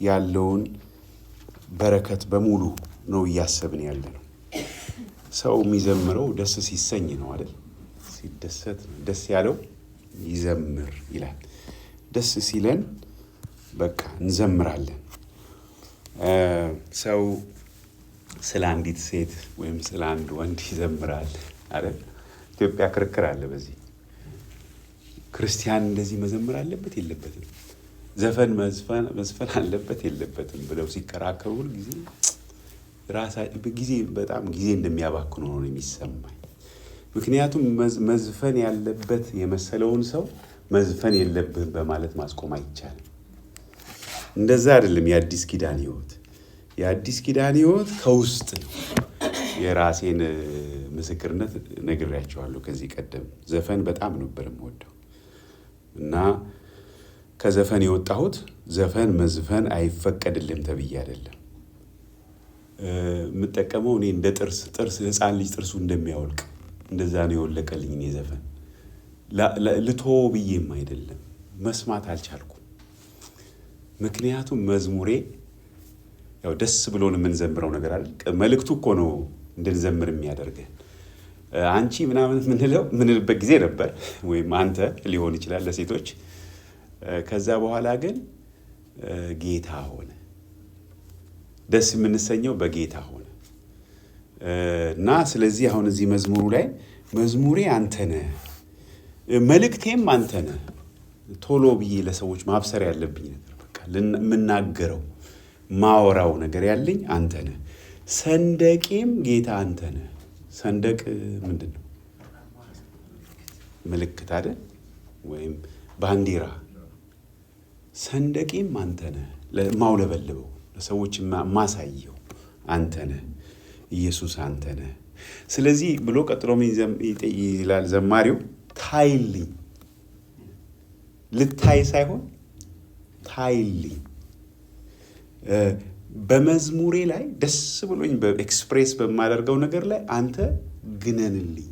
ያለውን በረከት በሙሉ ነው እያሰብን ያለነው። ሰው የሚዘምረው ደስ ሲሰኝ ነው አይደል? ሲደሰት ደስ ያለው ይዘምር ይላል። ደስ ሲለን በቃ እንዘምራለን። ሰው ስለ አንዲት ሴት ወይም ስለ አንድ ወንድ ይዘምራል አይደል? ኢትዮጵያ ክርክር አለ በዚህ። ክርስቲያን እንደዚህ መዘመር አለበት የለበትም፣ ዘፈን መዝፈን አለበት የለበትም ብለው ሲከራከሩ ሁል ጊዜ በጣም ጊዜ እንደሚያባክኑ ነው የሚሰማኝ። ምክንያቱም መዝፈን ያለበት የመሰለውን ሰው መዝፈን የለብህም በማለት ማስቆም አይቻልም። እንደዛ አይደለም የአዲስ ኪዳን ሕይወት። የአዲስ ኪዳን ሕይወት ከውስጥ ነው። የራሴን ምስክርነት ነግሬያቸዋለሁ ከዚህ ቀደም። ዘፈን በጣም ነበር የምወደው እና ከዘፈን የወጣሁት ዘፈን መዝፈን አይፈቀድልም ተብዬ አይደለም። የምጠቀመው እኔ እንደ ጥርስ ሕፃን ልጅ ጥርሱ እንደሚያወልቅ እንደዛ ነው የወለቀልኝ። እኔ ዘፈን ልቶ ብዬም አይደለም፣ መስማት አልቻልኩም። ምክንያቱም መዝሙሬ ያው ደስ ብሎን የምንዘምረው ነገር አይደል? መልእክቱ እኮ ነው እንድንዘምር የሚያደርገን። አንቺ ምናምን ምንልበት ጊዜ ነበር፣ ወይም አንተ ሊሆን ይችላል ለሴቶች። ከዛ በኋላ ግን ጌታ ሆነ። ደስ የምንሰኘው በጌታ ሆነ እና ስለዚህ አሁን እዚህ መዝሙሩ ላይ መዝሙሬ አንተ ነህ፣ መልእክቴም አንተ ነህ። ቶሎ ብዬ ለሰዎች ማብሰር ያለብኝ ነገር በቃ የምናገረው ማወራው ነገር ያለኝ አንተ ነህ። ሰንደቄም ጌታ አንተ ነህ። ሰንደቅ ምንድን ነው? ምልክት አይደል? ወይም ባንዲራ። ሰንደቄም አንተ ነህ፣ ለማውለበልበው ለሰዎች ማሳየው አንተ ነህ፣ ኢየሱስ አንተ ነህ። ስለዚህ ብሎ ቀጥሎ ይላል ዘማሪው፣ ታይልኝ። ልታይ ሳይሆን ታይልኝ። በመዝሙሬ ላይ ደስ ብሎኝ በኤክስፕሬስ በማደርገው ነገር ላይ አንተ ግነንልኝ።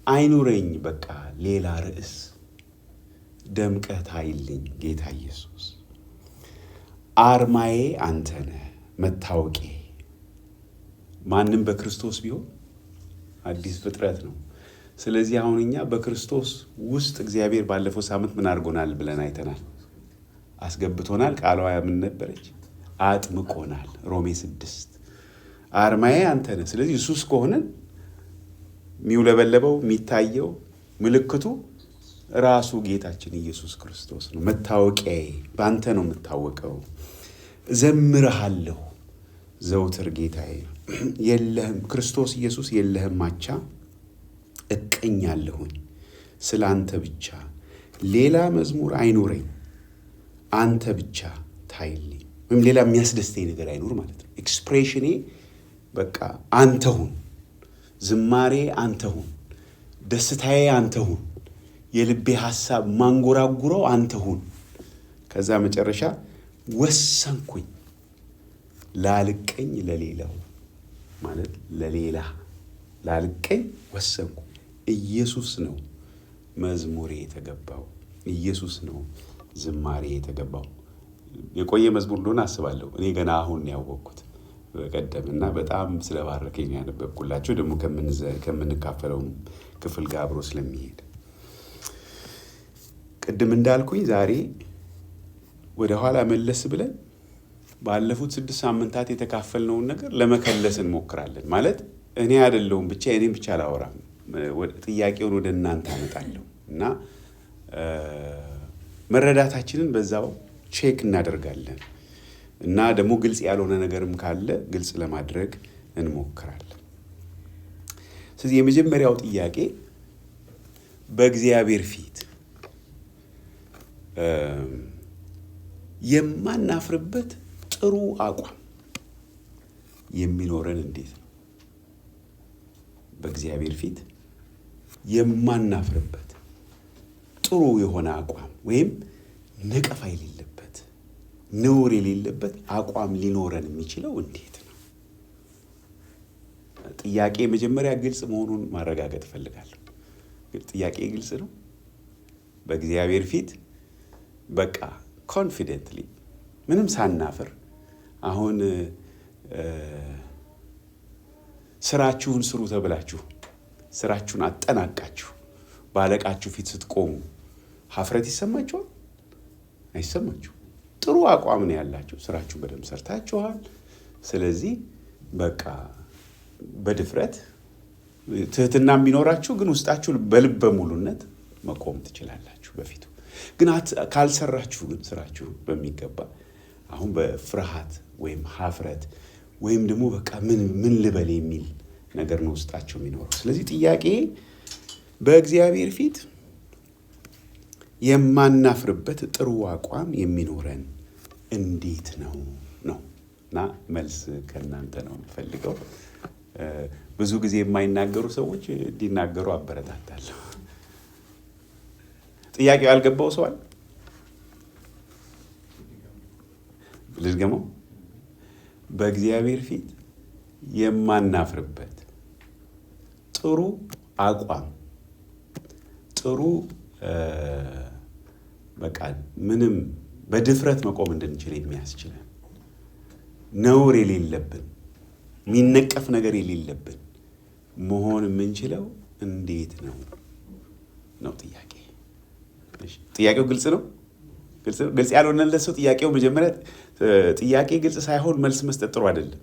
አይኑረኝ በቃ ሌላ ርዕስ፣ ደምቀህ ታይልኝ ጌታ ኢየሱስ። አርማዬ አንተ ነህ፣ መታወቂያ። ማንም በክርስቶስ ቢሆን አዲስ ፍጥረት ነው። ስለዚህ አሁን እኛ በክርስቶስ ውስጥ እግዚአብሔር ባለፈው ሳምንት ምን አድርጎናል ብለን አይተናል። አስገብቶናል። ቃሏ ምን ነበረች? አጥምቆናል። ሮሜ 6 አርማዬ አንተ ነህ። ስለዚህ እሱስ ከሆነን የሚውለበለበው የሚታየው ምልክቱ ራሱ ጌታችን ኢየሱስ ክርስቶስ ነው። መታወቂያዬ በአንተ ነው የምታወቀው። እዘምርሃለሁ ዘውትር ጌታዬ። የለህም ክርስቶስ ኢየሱስ የለህም ማቻ። እቀኛለሁኝ ስለ አንተ ብቻ፣ ሌላ መዝሙር አይኖረኝ። አንተ ብቻ ታይልኝ። ወይም ሌላ የሚያስደስተኝ ነገር አይኖር ማለት ነው። ኤክስፕሬሽኔ በቃ አንተ ሁን፣ ዝማሬ አንተ ሁን፣ ደስታዬ አንተ ሁን፣ የልቤ ሐሳብ ማንጎራጉረው አንተ ሁን። ከዛ መጨረሻ ወሰንኩኝ ላልቀኝ ለሌላው ማለት ለሌላ ላልቀኝ ወሰንኩ። ኢየሱስ ነው መዝሙሬ የተገባው፣ ኢየሱስ ነው ዝማሬ የተገባው። የቆየ መዝሙር እንደሆነ አስባለሁ። እኔ ገና አሁን ያወቅኩት በቀደም እና በጣም ስለባረከኝ ያነበብኩላቸው፣ ደግሞ ከምንካፈለው ክፍል ጋር አብሮ ስለሚሄድ ቅድም እንዳልኩኝ ዛሬ ወደ ኋላ መለስ ብለን ባለፉት 6 ሳምንታት የተካፈልነውን ነገር ለመከለስ እንሞክራለን። ማለት እኔ አይደለሁም ብቻ እኔም ብቻ አላወራም፣ ጥያቄውን ወደ እናንተ አመጣለሁ እና መረዳታችንን በዛው ቼክ እናደርጋለን እና ደግሞ ግልጽ ያልሆነ ነገርም ካለ ግልጽ ለማድረግ እንሞክራለን። ስለዚህ የመጀመሪያው ጥያቄ በእግዚአብሔር ፊት የማናፍርበት ጥሩ አቋም የሚኖረን እንዴት ነው? በእግዚአብሔር ፊት የማናፍርበት ጥሩ የሆነ አቋም ወይም ነቀፋ የሌለበት ነውር የሌለበት አቋም ሊኖረን የሚችለው እንዴት ነው? ጥያቄ መጀመሪያ ግልጽ መሆኑን ማረጋገጥ እፈልጋለሁ። ጥያቄ ግልጽ ነው። በእግዚአብሔር ፊት በቃ ኮንፊደንትሊ ምንም ሳናፍር አሁን ስራችሁን ስሩ ተብላችሁ ስራችሁን አጠናቃችሁ ባለቃችሁ ፊት ስትቆሙ ሀፍረት ይሰማችኋል? አይሰማችሁ? ጥሩ አቋም ነው ያላችሁ። ስራችሁን በደንብ ሰርታችኋል። ስለዚህ በቃ በድፍረት ትህትና ቢኖራችሁ ግን ውስጣችሁ በልበ ሙሉነት መቆም ትችላላችሁ በፊቱ። ግን ካልሰራችሁ ግን ስራችሁ በሚገባ አሁን በፍርሃት ወይም ሀፍረት ወይም ደግሞ በቃ ምን ልበል የሚል ነገር ነው ውስጣቸው የሚኖረው። ስለዚህ ጥያቄ በእግዚአብሔር ፊት የማናፍርበት ጥሩ አቋም የሚኖረን እንዴት ነው ነው እና መልስ ከእናንተ ነው የምፈልገው። ብዙ ጊዜ የማይናገሩ ሰዎች እንዲናገሩ አበረታታለሁ። ጥያቄው ያልገባው ሰው አለ? ልድገመው። በእግዚአብሔር ፊት የማናፍርበት ጥሩ አቋም፣ ጥሩ በቃ ምንም በድፍረት መቆም እንድንችል የሚያስችለን ነውር የሌለብን የሚነቀፍ ነገር የሌለብን መሆን የምንችለው እንዴት ነው ነው ጥያቄ። ጥያቄው ግልጽ ነው? ግልጽ ያልሆነለት ሰው ጥያቄው መጀመሪያ ጥያቄ ግልጽ ሳይሆን መልስ መስጠት ጥሩ አይደለም።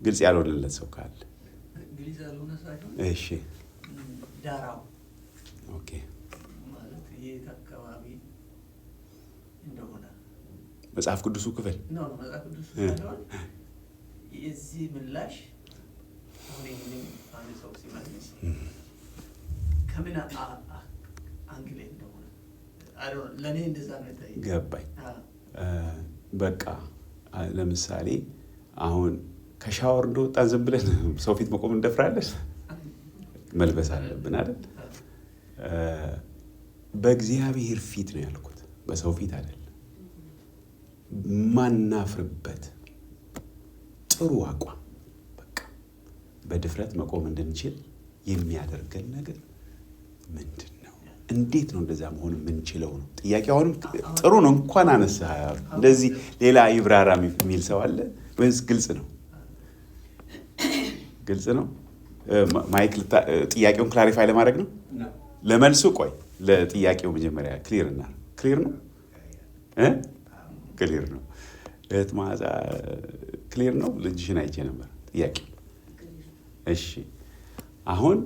ግልጽ ያልሆነለት ሰው ካለ ግልጽ ያልሆነ ሳይሆን እሺ፣ ዳራው ኦኬ ማለት የት አካባቢ እንደሆነ መጽሐፍ ቅዱሱ ክፍል ነው። መጽሐፍ ቅዱሱ ሳይሆን የዚህ ምላሽ አሁን ይህንን አንድ ሰው ሲመልስ ከምን አንግል እንደሆነ ለእኔ እንደዛ ነው የታየኝ። ገባኝ። በቃ ለምሳሌ አሁን ከሻወር እንደወጣን ዝም ብለን ሰው ፊት መቆም እንደፍራለን? መልበስ አለብን አይደል? በእግዚአብሔር ፊት ነው ያልኩት፣ በሰው ፊት አይደለም። ማናፍርበት ጥሩ አቋም በቃ በድፍረት መቆም እንድንችል የሚያደርገን ነገር ምንድን ነው? እንዴት ነው እንደዛ መሆን የምንችለው ነው ጥያቄ። አሁንም ጥሩ ነው እንኳን አነሳህ። እንደዚህ ሌላ ይብራራ የሚል ሰው አለ ወይስ ግልጽ ነው? ግልጽ ነው። ማይክ ጥያቄውን ክላሪፋይ ለማድረግ ነው ለመልሱ። ቆይ ለጥያቄው መጀመሪያ ክሊር ነው። ክሊር ነው። እህት መዓዛ ክሊር ነው። ልጅሽን አይቼ ነበር ጥያቄ። እሺ አሁን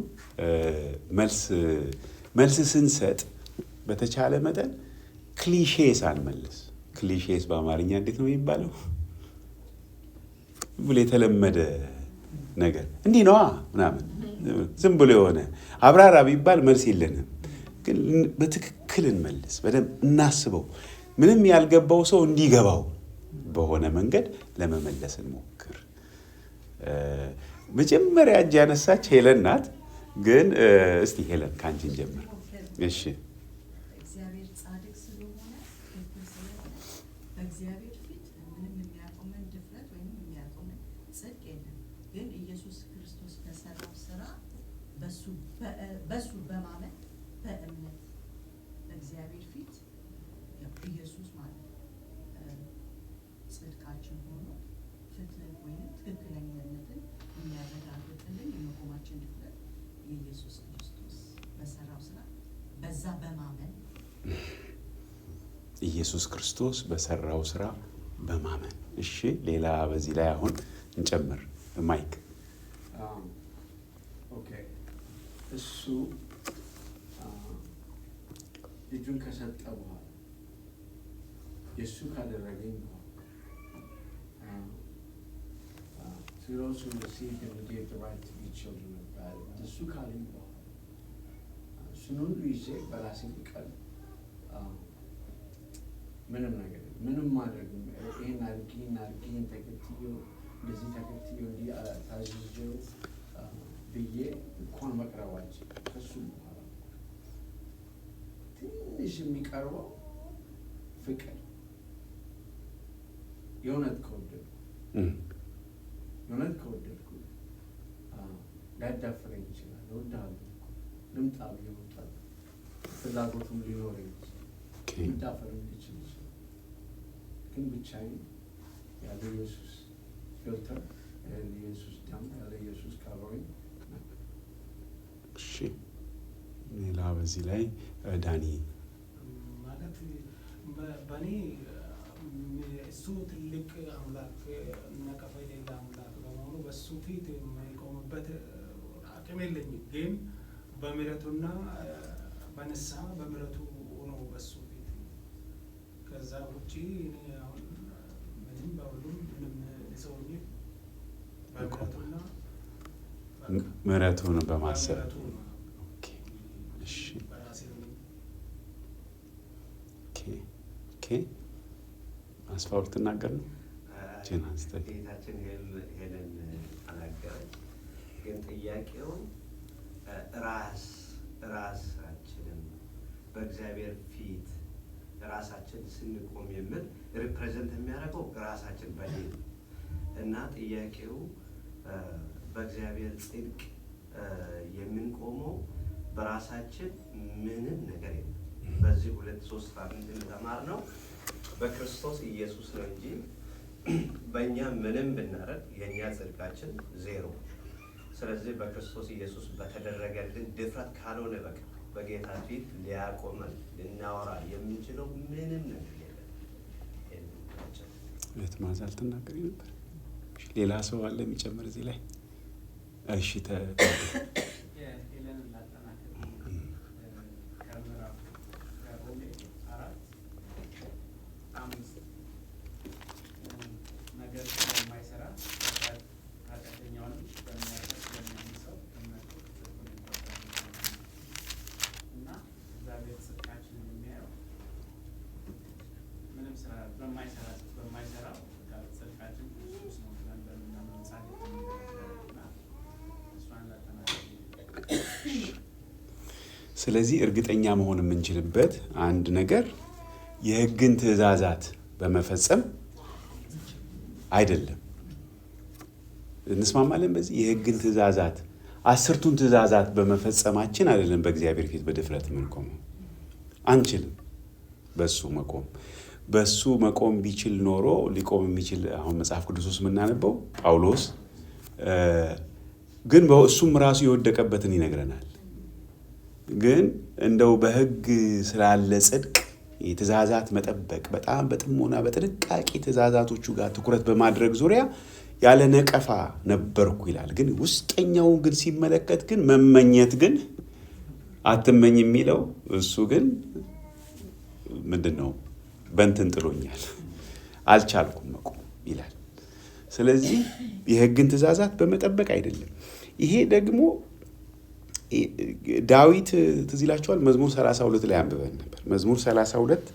መልስ ስንሰጥ በተቻለ መጠን ክሊሼ ሳንመልስ። ክሊሼስ በአማርኛ እንዴት ነው የሚባለው? ብሎ የተለመደ ነገር እንዲህ ነዋ ምናምን ዝም ብሎ የሆነ አብራራ ቢባል መልስ የለንም። ግን በትክክል እንመልስ፣ በደንብ እናስበው። ምንም ያልገባው ሰው እንዲገባው በሆነ መንገድ ለመመለስ እንሞክር። መጀመሪያ እጅ ያነሳች ሄለን ናት። ግን እስቲ ሄለን ከአንቺን ጀምር። እሺ እግዚአብሔር ጻድቅ ስለሆነ በእግዚአብሔር ፊት ምንም የሚያቆመን ድፍረት ወይም የሚያቆመን ጽድቅ የለም። ግን ኢየሱስ ክርስቶስ በሰራው ስራ በሱ በማመን በእምነት በእግዚአብሔር ፊት ኢየሱስ ማለት ጽድቃችን ሆኖ ፍትህ ወይም ትክክለኛነትን የሚያረጋግጥልን የመቆማችን ድፍረት የኢየሱስ ክርስቶስ በሰራው ስራ በዛ በማመን ኢየሱስ ክርስቶስ በሰራው ስራ በማመን። እሺ ሌላ በዚህ ላይ አሁን እንጨምር። ማይክ ኦኬ። እሱ ልጁን ከሰጠ በኋላ የእሱ ካደረገኝ በኋላ those who received him he gave the right to be children of God. እሱ ካለኝ በኋላ እሱን ሁሉ ይዤ በራሴ ቃል ምንም ነገር ምንም ማድረግ ይሄን አድርጊ ተከትዬው እንደዚህ ተከትዬው እንዲህ ታዝዤው ብዬ እንኳን መቅረባችን ከሱ በኋላ ትንሽ የሚቀርበው ፍቅር የእውነት ከወደድኩ ሊያዳፍረኝ ይችላል። እወድሃለሁ ልምጣ ብዬ እወጣለሁ። ፍላጎቱም ሊኖረኝ ይችላል። መዳፈር እንዲችል ይችላል። ግን ብቻዬን ያለ ኢየሱስ ፊልተር ያለ ኢየሱስ ደም ያለ ኢየሱስ ካሎሪ ነበር። እሺ ሌላ በዚህ ላይ ዳኒ ማለት በእኔ እሱ ትልቅ አምላክ ነቀፋ የሌለ አምላክ በመሆኑ በእሱ ፊት የሚቆምበት አቅም የለኝም። ግን በምሕረቱና በንስሐ በምሕረቱ ሆኖ በእሱ ፊት ከዛ ውጪ እኔ አሁን ምንም በሁሉም ምንም ሰው በምሕረቱና ምሕረቱን በማሰብ አስፋው ልትናገር ነው። ጌታችን ሄለን ተናገረች። ግን ጥያቄው ራሳችንን በእግዚአብሔር ፊት ራሳችን ስንቆም የሚል ሪፕሬዘንት የሚያደርገው ራሳችን በሌል እና ጥያቄው በእግዚአብሔር ጽድቅ የምንቆመው በራሳችን ምንም ነገር የለም። በዚህ 2-3 ሳምንት እንደተማርነው በክርስቶስ ኢየሱስ ነው እንጂ በእኛ ምንም ብናደርግ የእኛ ጽድቃችን ዜሮ። ስለዚህ በክርስቶስ ኢየሱስ በተደረገልን ድፍረት ካልሆነ በቀር በጌታ ፊት ሊያቆመን ልናወራ የምንችለው ምንም ነገር የለም። ለትማዛ አልተናገሪ ነበር። ሌላ ሰው አለ የሚጨምር እዚህ ላይ? እሺ ስለዚህ እርግጠኛ መሆን የምንችልበት አንድ ነገር የሕግን ትእዛዛት በመፈጸም አይደለም። እንስማማለን። በዚህ የሕግን ትእዛዛት 10ቱን ትእዛዛት በመፈጸማችን አይደለም በእግዚአብሔር ፊት በድፍረት የምንቆመው። አንችልም በሱ መቆም ቢችል ኖሮ ሊቆም የሚችል አሁን መጽሐፍ ቅዱስ ውስጥ የምናነበው ጳውሎስ ግን በእሱም ራሱ የወደቀበትን ይነግረናል። ግን እንደው በሕግ ስላለ ጽድቅ የትእዛዛት መጠበቅ በጣም በጥሞና በጥንቃቄ ትእዛዛቶቹ ጋር ትኩረት በማድረግ ዙሪያ ያለ ነቀፋ ነበርኩ ይላል። ግን ውስጠኛውን ግን ሲመለከት ግን መመኘት ግን አትመኝ የሚለው እሱ ግን ምንድን ነው? በእንትን ጥሎኛል፣ አልቻልኩም መቆም ይላል። ስለዚህ የሕግን ትእዛዛት በመጠበቅ አይደለም። ይሄ ደግሞ ዳዊት ትዝ ይላችኋል፣ መዝሙር 32 ላይ አንብበን ነበር። መዝሙር 32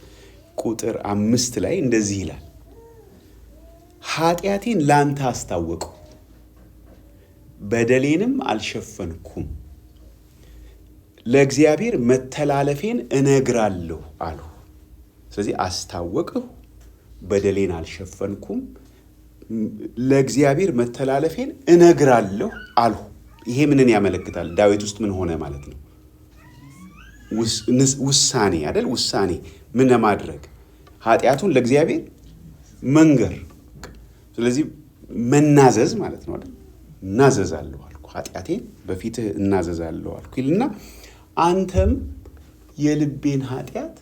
ቁጥር 5 ላይ እንደዚህ ይላል፣ ኃጢአቴን ላንተ አስታወቅሁ፣ በደሌንም አልሸፈንኩም፣ ለእግዚአብሔር መተላለፌን እነግራለሁ አሉ። ስለዚህ አስታወቅሁ፣ በደሌን አልሸፈንኩም፣ ለእግዚአብሔር መተላለፌን እነግራለሁ አልሁ። ይሄ ምንን ያመለክታል? ዳዊት ውስጥ ምን ሆነ ማለት ነው? ውሳኔ አይደል? ውሳኔ ምን ለማድረግ? ኃጢአቱን ለእግዚአብሔር መንገር። ስለዚህ መናዘዝ ማለት ነው አይደል? እናዘዛለሁ አልኩ፣ ኃጢአቴን በፊትህ እናዘዛለሁ አልኩ ይልና አንተም የልቤን ኃጢአት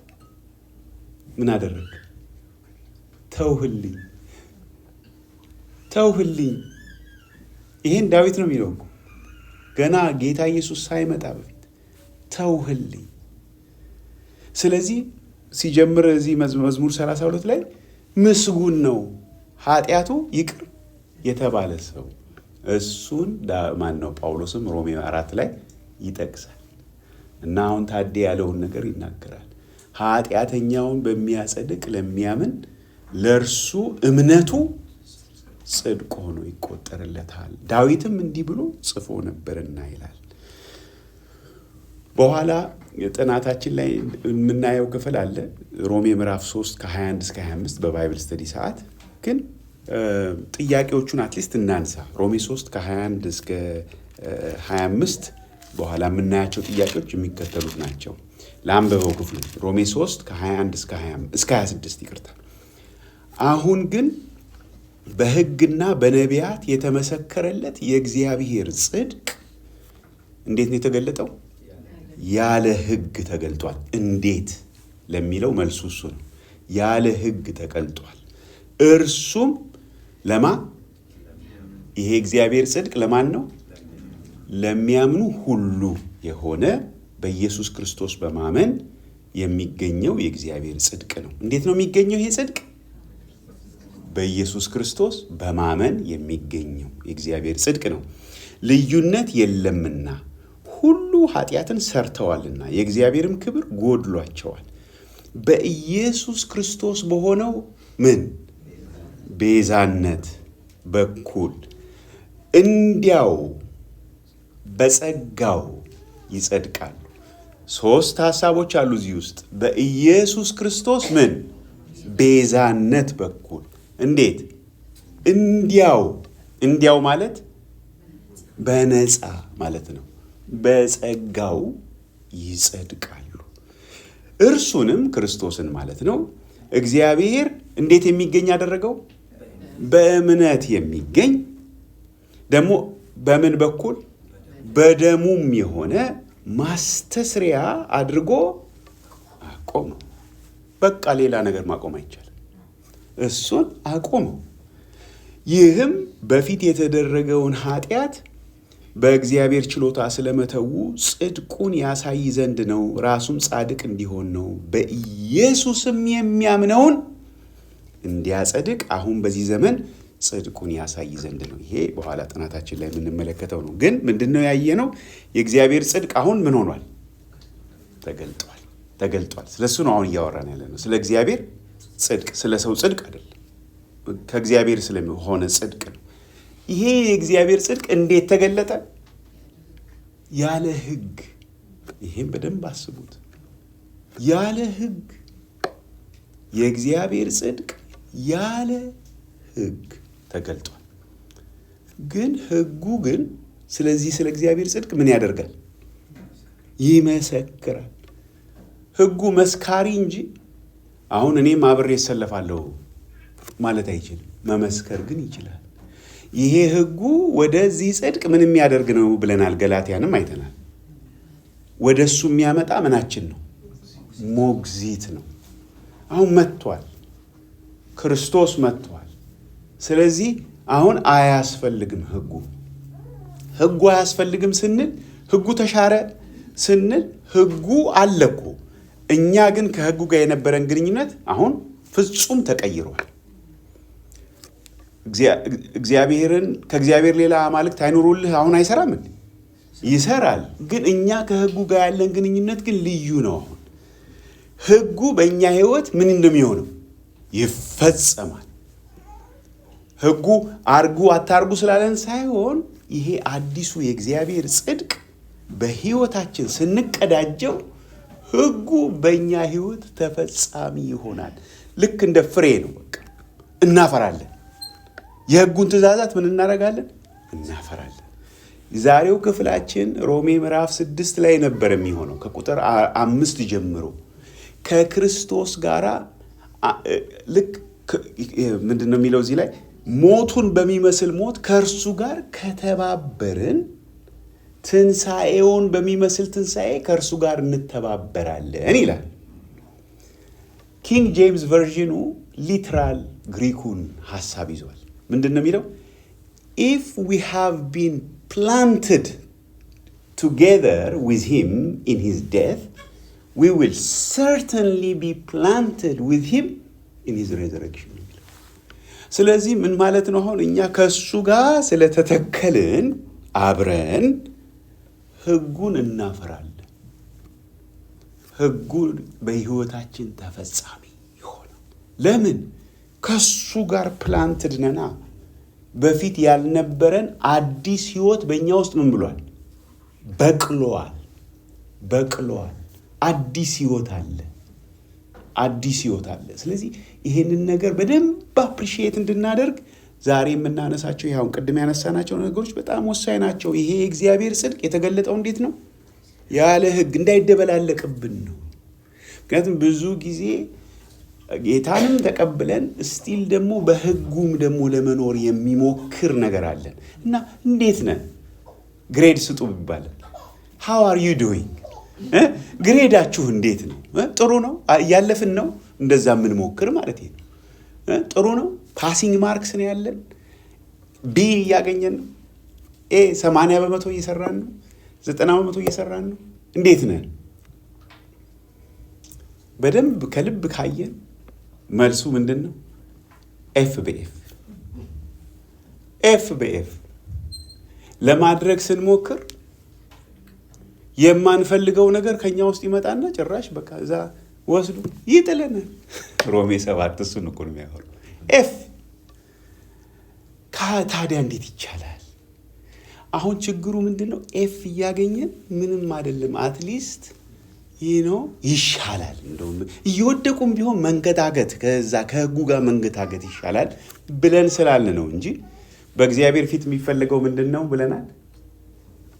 ምን አደረግ? ተውህልኝ። ይሄን ዳዊት ነው የሚለው እኮ ገና ጌታ ኢየሱስ ሳይመጣ በፊት ተውህልኝ። ስለዚህ ሲጀምር እዚህ መዝሙር 32 ላይ ምስጉን ነው ኃጢአቱ ይቅር የተባለ ሰው። እሱን ማን ነው? ጳውሎስም ሮሜ 4 ላይ ይጠቅሳል። እና አሁን ታዴ ያለውን ነገር ይናገራል። ኃጢአተኛውን በሚያጸድቅ ለሚያምን ለእርሱ እምነቱ ጽድቅ ሆኖ ይቆጠርለታል። ዳዊትም እንዲህ ብሎ ጽፎ ነበርና ይላል። በኋላ ጥናታችን ላይ የምናየው ክፍል አለ። ሮሜ ምዕራፍ 3 ከ21 እስከ 25 በባይብል ስተዲ ሰዓት ግን ጥያቄዎቹን አትሊስት እናንሳ። ሮሜ 3 ከ21 እስከ 25 በኋላ የምናያቸው ጥያቄዎች የሚከተሉት ናቸው። ለአንበበው ክፍሉ ሮሜ 3 ከ21 እስከ 26 ይቅርታ። አሁን ግን በሕግና በነቢያት የተመሰከረለት የእግዚአብሔር ጽድቅ እንዴት ነው የተገለጠው? ያለ ሕግ ተገልጧል። እንዴት ለሚለው መልሱ እሱ ነው። ያለ ሕግ ተገልጧል። እርሱም ለማ ይሄ እግዚአብሔር ጽድቅ ለማን ነው? ለሚያምኑ ሁሉ የሆነ በኢየሱስ ክርስቶስ በማመን የሚገኘው የእግዚአብሔር ጽድቅ ነው። እንዴት ነው የሚገኘው ይሄ ጽድቅ? በኢየሱስ ክርስቶስ በማመን የሚገኘው የእግዚአብሔር ጽድቅ ነው። ልዩነት የለምና ሁሉ ኃጢአትን ሰርተዋልና የእግዚአብሔርም ክብር ጎድሏቸዋል። በኢየሱስ ክርስቶስ በሆነው ምን ቤዛነት በኩል እንዲያው በጸጋው ይጸድቃሉ። ሶስት ሐሳቦች አሉ እዚህ ውስጥ። በኢየሱስ ክርስቶስ ምን ቤዛነት በኩል እንዴት? እንዲያው ማለት በነፃ ማለት ነው። በጸጋው ይጸድቃሉ። እርሱንም ክርስቶስን ማለት ነው እግዚአብሔር እንዴት የሚገኝ ያደረገው? በእምነት የሚገኝ ደግሞ በምን በኩል? በደሙም የሆነ ማስተስሪያ አድርጎ አቆመው። በቃ ሌላ ነገር ማቆም አይቻልም። እሱን አቆመው። ይህም በፊት የተደረገውን ኃጢአት በእግዚአብሔር ችሎታ ስለመተው ጽድቁን ያሳይ ዘንድ ነው። ራሱም ጻድቅ እንዲሆን ነው። በኢየሱስም የሚያምነውን እንዲያጸድቅ አሁን በዚህ ዘመን ጽድቁን ያሳይ ዘንድ ነው። ይሄ በኋላ ጥናታችን ላይ የምንመለከተው ነው። ግን ምንድነው ያየነው? የእግዚአብሔር ጽድቅ አሁን ምን ሆኗል? ተገልጧል። ስለሱ ነው አሁን እያወራን ያለ ነው። ስለ እግዚአብሔር ጽድቅ፣ ስለ ሰው ጽድቅ አይደለም። ከእግዚአብሔር ስለሆነ ጽድቅ ነው። ይሄ የእግዚአብሔር ጽድቅ እንዴት ተገለጠ? ያለ ሕግ። ይሄም በደንብ አስቡት። ያለ ሕግ የእግዚአብሔር ጽድቅ ያለ ሕግ ተገልጧል። ግን ሕጉ ግን ስለዚህ ስለ እግዚአብሔር ጽድቅ ምን ያደርጋል? ይመሰክራል። ሕጉ መስካሪ እንጂ አሁን እኔም አብሬ እሰለፋለሁ ማለት አይችልም። መመስከር ግን ይችላል። ይሄ ሕጉ ወደዚህ ጽድቅ ምን የሚያደርግ ነው ብለናል። ገላትያንም አይተናል። ወደ እሱ የሚያመጣ ምናችን ነው? ሞግዚት ነው። አሁን መጥቷል። ክርስቶስ መጥቷል። ስለዚህ አሁን አያስፈልግም ሕጉ አያስፈልግም ስንል ሕጉ ተሻረ ስንል ሕጉ አለ እኮ። እኛ ግን ከሕጉ ጋር የነበረን ግንኙነት አሁን ፍጹም ተቀይሯል። እግዚአብሔርን ከእግዚአብሔር ሌላ አማልክት አይኑሩልህ አሁን አይሰራም? ይሰራል። ግን እኛ ከሕጉ ጋር ያለን ግንኙነት ግን ልዩ ነው። አሁን ሕጉ በእኛ ሕይወት ምን እንደሚሆነው ይፈጸማል። ሕጉ አርጉ አታርጉ ስላለን ሳይሆን ይሄ አዲሱ የእግዚአብሔር ጽድቅ በሕይወታችን ስንቀዳጀው ሕጉ በእኛ ሕይወት ተፈጻሚ ይሆናል። ልክ እንደ ፍሬ ነው። በቃ እናፈራለን። የሕጉን ትእዛዛት ምን እናደርጋለን? እናፈራለን። ዛሬው ክፍላችን ሮሜ ምዕራፍ 6 ላይ ነበር የሚሆነው ከቁጥር 5 ጀምሮ ከክርስቶስ ጋር ልክ ምንድን ነው የሚለው እዚህ ላይ ሞቱን በሚመስል ሞት ከእርሱ ጋር ከተባበርን ትንሣኤውን በሚመስል ትንሣኤ ከእርሱ ጋር እንተባበራለን ይላል። ኪንግ ጄምስ ቨርዥኑ ሊትራል ግሪኩን ሐሳብ ይዟል። ምንድን ነው የሚለው? ኢፍ ዊ ሃቭ ቢን ፕላንትድ ቱጌዘር ዊዝ ሂም ኢን ሂዝ ዴት ዊ ዊል ሰርተንሊ ቢ ፕላንትድ ዊዝ ሂም ኢን ሂዝ ሬዘረክሽን። ስለዚህ ምን ማለት ነው? አሁን እኛ ከእሱ ጋር ስለተተከልን አብረን ሕጉን እናፈራለን። ሕጉ በሕይወታችን ተፈጻሚ ይሆናል። ለምን? ከሱ ጋር ፕላንትድ ነና። በፊት ያልነበረን አዲስ ሕይወት በእኛ ውስጥ ምን ብሏል? በቅሏል። አዲስ ሕይወት አለ። ስለዚህ ይሄንን ነገር በደንብ አፕሪሺየት እንድናደርግ ዛሬ የምናነሳቸው ይኸውን ቅድም ያነሳናቸው ነገሮች በጣም ወሳኝ ናቸው። ይሄ የእግዚአብሔር ጽድቅ የተገለጠው እንዴት ነው? ያለ ሕግ እንዳይደበላለቅብን ነው። ምክንያቱም ብዙ ጊዜ ጌታንም ተቀብለን ስቲል ደግሞ በህጉም ደግሞ ለመኖር የሚሞክር ነገር አለን እና እንዴት ነን? ግሬድ ስጡ ይባላል። how are you doing? ግሬዳችሁ እንዴት ነው? ጥሩ ነው? እያለፍን ነው? እንደዛ የምንሞክር ማለት ነው። ጥሩ ነው? ፓሲንግ ማርክስ ነው ያለን? ቢ እያገኘን ነው? 80% እየሰራን ነው? 90% እየሰራን ነው? እንዴት ነን? በደንብ ከልብ ካየን መልሱ ምንድን ነው? ኤፍ በኤፍ ለማድረግ ስንሞክር የማንፈልገው ነገር ከኛ ውስጥ ይመጣና ጭራሽ በቃ እዛ ወስዱ ይጥለናል። ሮሜ 7 እሱን እኮ ነው የሚያወራው። ኤፍ ታዲያ እንዴት ይቻላል? አሁን ችግሩ ምንድን ነው? ኤፍ እያገኘን ምንም አይደለም፣ አትሊስት ይሻላል። እንደውም እየወደቁም ቢሆን መንገታገት፣ ከዛ ከህጉ ጋር መንገታገት ይሻላል ብለን ስላለ ነው እንጂ በእግዚአብሔር ፊት የሚፈልገው ምንድን ነው ብለናል?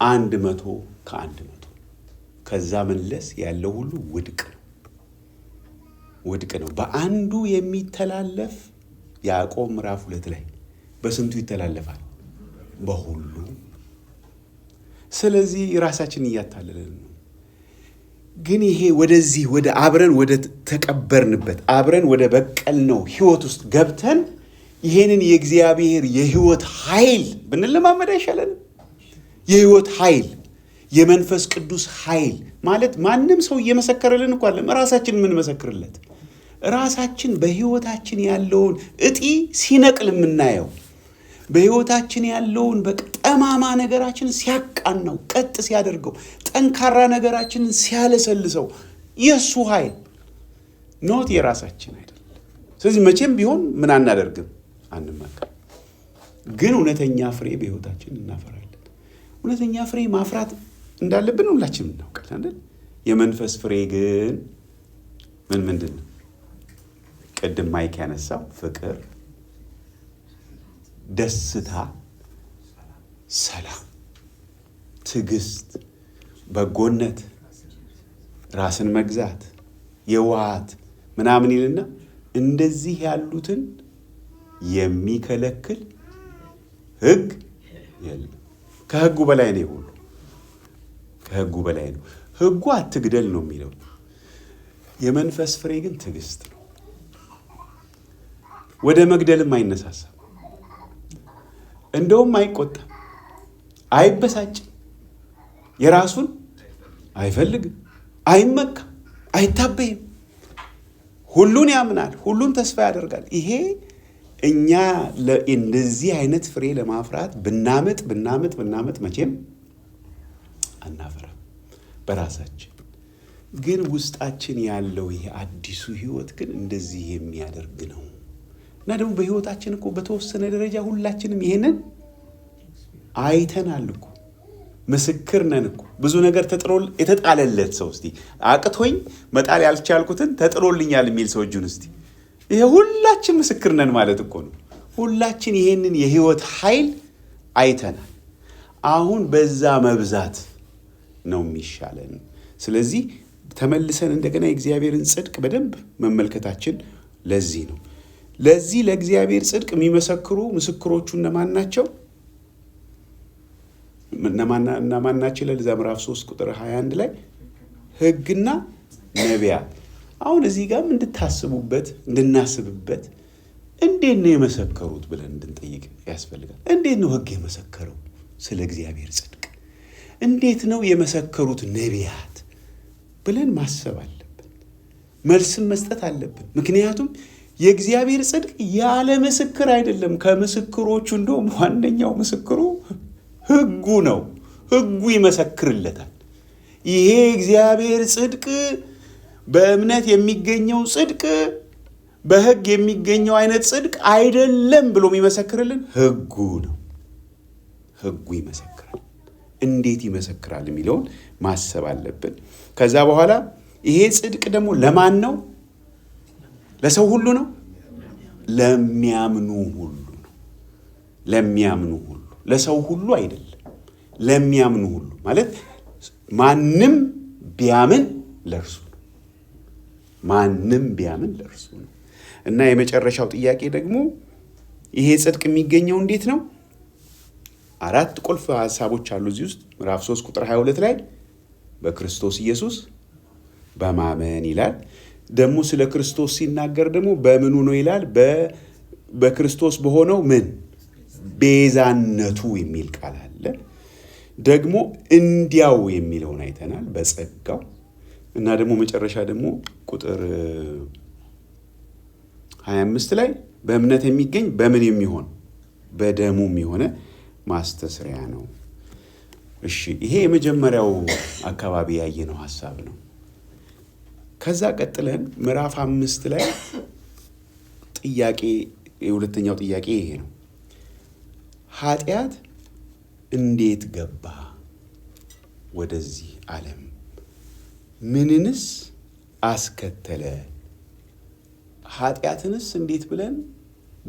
100 ከ100 ከዛ መለስ ያለው ሁሉ ውድቅ ነው። በአንዱ የሚተላለፍ ያዕቆብ ምዕራፍ 2 ላይ በስንቱ ይተላለፋል? በሁሉ። ስለዚህ ራሳችንን እያታለለን ነው። ግን ይሄ ወደዚህ ወደ አብረን ወደ ተቀበርንበት አብረን ወደ በቀልነው ህይወት ውስጥ ገብተን ይሄንን የእግዚአብሔር የህይወት ኃይል ብንለማመድ አይሻለንም? የህይወት ኃይል፣ የመንፈስ ቅዱስ ኃይል ማለት ማንም ሰው እየመሰከረልን እኮ አለም፣ ራሳችን የምንመሰክርለት ራሳችን በህይወታችን ያለውን እጢ ሲነቅል የምናየው በህይወታችን ያለውን ጠማማ ነገራችን ሲያቃናው፣ ቀጥ ሲያደርገው፣ ጠንካራ ነገራችንን ሲያለሰልሰው የእሱ ኃይል ኖት የራሳችን አይደለም። ስለዚህ መቼም ቢሆን ምን አናደርግም? አንመካም። ግን እውነተኛ ፍሬ በህይወታችን እናፈራለን። እውነተኛ ፍሬ ማፍራት እንዳለብን ሁላችንም እናውቃለን። የመንፈስ ፍሬ ግን ምንድን ነው? ቅድም ማይክ ያነሳው ፍቅር፣ ደስታ፣ ሰላም፣ ትዕግስት፣ በጎነት፣ ራስን መግዛት፣ የዋሃት ምናምን ይልና እንደዚህ ያሉትን የሚከለክል ህግ የለም። ከህጉ በላይ ነው ሁሉ። ከህጉ በላይ ነው። ህጉ አትግደል ነው የሚለው። የመንፈስ ፍሬ ግን ትዕግስት ነው። ወደ መግደልም አይነሳሳም። እንደውም አይቆጣም፣ አይበሳጭም፣ የራሱን አይፈልግም፣ አይመካም፣ አይታበይም። ሁሉን ያምናል፣ ሁሉን ተስፋ ያደርጋል። ይሄ እኛ እንደዚህ አይነት ፍሬ ለማፍራት ብናምጥ መቼም አናፈራም በራሳችን። ግን ውስጣችን ያለው ይሄ አዲሱ ህይወት ግን እንደዚህ የሚያደርግ ነው። እና ደግሞ በህይወታችን እኮ በተወሰነ ደረጃ ሁላችንም ይሄንን አይተናል እኮ፣ ምስክር ነን እኮ። ብዙ ነገር የተጣለለት ሰው እስቲ አቅቶኝ መጣል ያልቻልኩትን ተጥሎልኛል የሚል ሰው እጁን እስቲ። ይሄ ሁላችን ምስክር ነን ማለት እኮ ነው። ሁላችን ይሄንን የህይወት ኃይል አይተናል። አሁን በዛ መብዛት ነው የሚሻለን። ስለዚህ ተመልሰን እንደገና የእግዚአብሔርን ጽድቅ በደንብ መመልከታችን ለዚህ ነው። ለዚህ ለእግዚአብሔር ጽድቅ የሚመሰክሩ ምስክሮቹ እነማን ናቸው? እነማን ናቸው? ለዛ ምዕራፍ 3 ቁጥር 21 ላይ ህግና ነቢያት። አሁን እዚህ ጋርም እንድታስቡበት እንድናስብበት እንዴት ነው የመሰከሩት ብለን እንድንጠይቅ ያስፈልጋል። እንዴት ነው ህግ የመሰከረው ስለ እግዚአብሔር ጽድቅ? እንዴት ነው የመሰከሩት ነቢያት ብለን ማሰብ አለብን። መልስም መስጠት አለብን። ምክንያቱም የእግዚአብሔር ጽድቅ ያለ ምስክር አይደለም። ከምስክሮቹ እንደውም ዋነኛው ምስክሩ ህጉ ነው። ህጉ ይመሰክርለታል። ይሄ እግዚአብሔር ጽድቅ በእምነት የሚገኘው ጽድቅ በህግ የሚገኘው አይነት ጽድቅ አይደለም ብሎ የሚመሰክርልን ህጉ ነው። ህጉ ይመሰክራል። እንዴት ይመሰክራል የሚለውን ማሰብ አለብን። ከዛ በኋላ ይሄ ጽድቅ ደግሞ ለማን ነው? ለሰው ሁሉ ነው? ለሚያምኑ ሁሉ ነው። ለሚያምኑ ሁሉ፣ ለሰው ሁሉ አይደለም። ለሚያምኑ ሁሉ ማለት ማንም ቢያምን ለእርሱ ነው። ማንም ቢያምን ለእርሱ ነው። እና የመጨረሻው ጥያቄ ደግሞ ይሄ ጽድቅ የሚገኘው እንዴት ነው? 4 ቁልፍ ሀሳቦች አሉ እዚህ ውስጥ። ምዕራፍ 3 ቁጥር 22 ላይ በክርስቶስ ኢየሱስ በማመን ይላል። ደግሞ ስለ ክርስቶስ ሲናገር ደግሞ በምኑ ነው ይላል? በክርስቶስ በሆነው ምን ቤዛነቱ የሚል ቃል አለ። ደግሞ እንዲያው የሚለውን አይተናል፣ በጸጋው። እና ደግሞ መጨረሻ ደግሞ ቁጥር 25 ላይ በእምነት የሚገኝ በምን የሚሆን በደሙም የሆነ ማስተስሪያ ነው። እሺ ይሄ የመጀመሪያው አካባቢ ያየነው ሐሳብ ነው። ከዛ ቀጥለን ምዕራፍ 5 ላይ ጥያቄ፣ የሁለተኛው ጥያቄ ይሄ ነው። ኃጢአት እንዴት ገባ ወደዚህ ዓለም? ምንንስ አስከተለ? ኃጢአትንስ እንዴት ብለን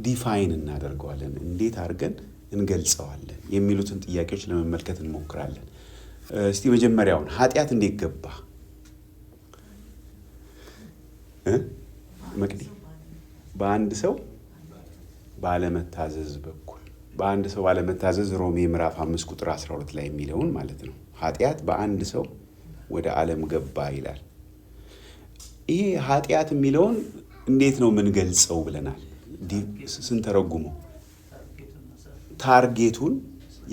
ዲፋይን እናደርገዋለን? እንዴት አድርገን እንገልጸዋለን? የሚሉትን ጥያቄዎች ለመመልከት እንሞክራለን። እስቲ መጀመሪያውን ኃጢአት እንዴት ገባ? መቅዲ በአንድ ሰው ባለመታዘዝ በኩል በአንድ ሰው ባለመታዘዝ ሮሜ ምዕራፍ 5 ቁጥር 12 ላይ የሚለውን ማለት ነው። ኃጢአት በአንድ ሰው ወደ ዓለም ገባ ይላል። ይሄ ኃጢአት የሚለውን እንዴት ነው የምንገልጸው ብለናል። ስንተረጉመው ታርጌቱን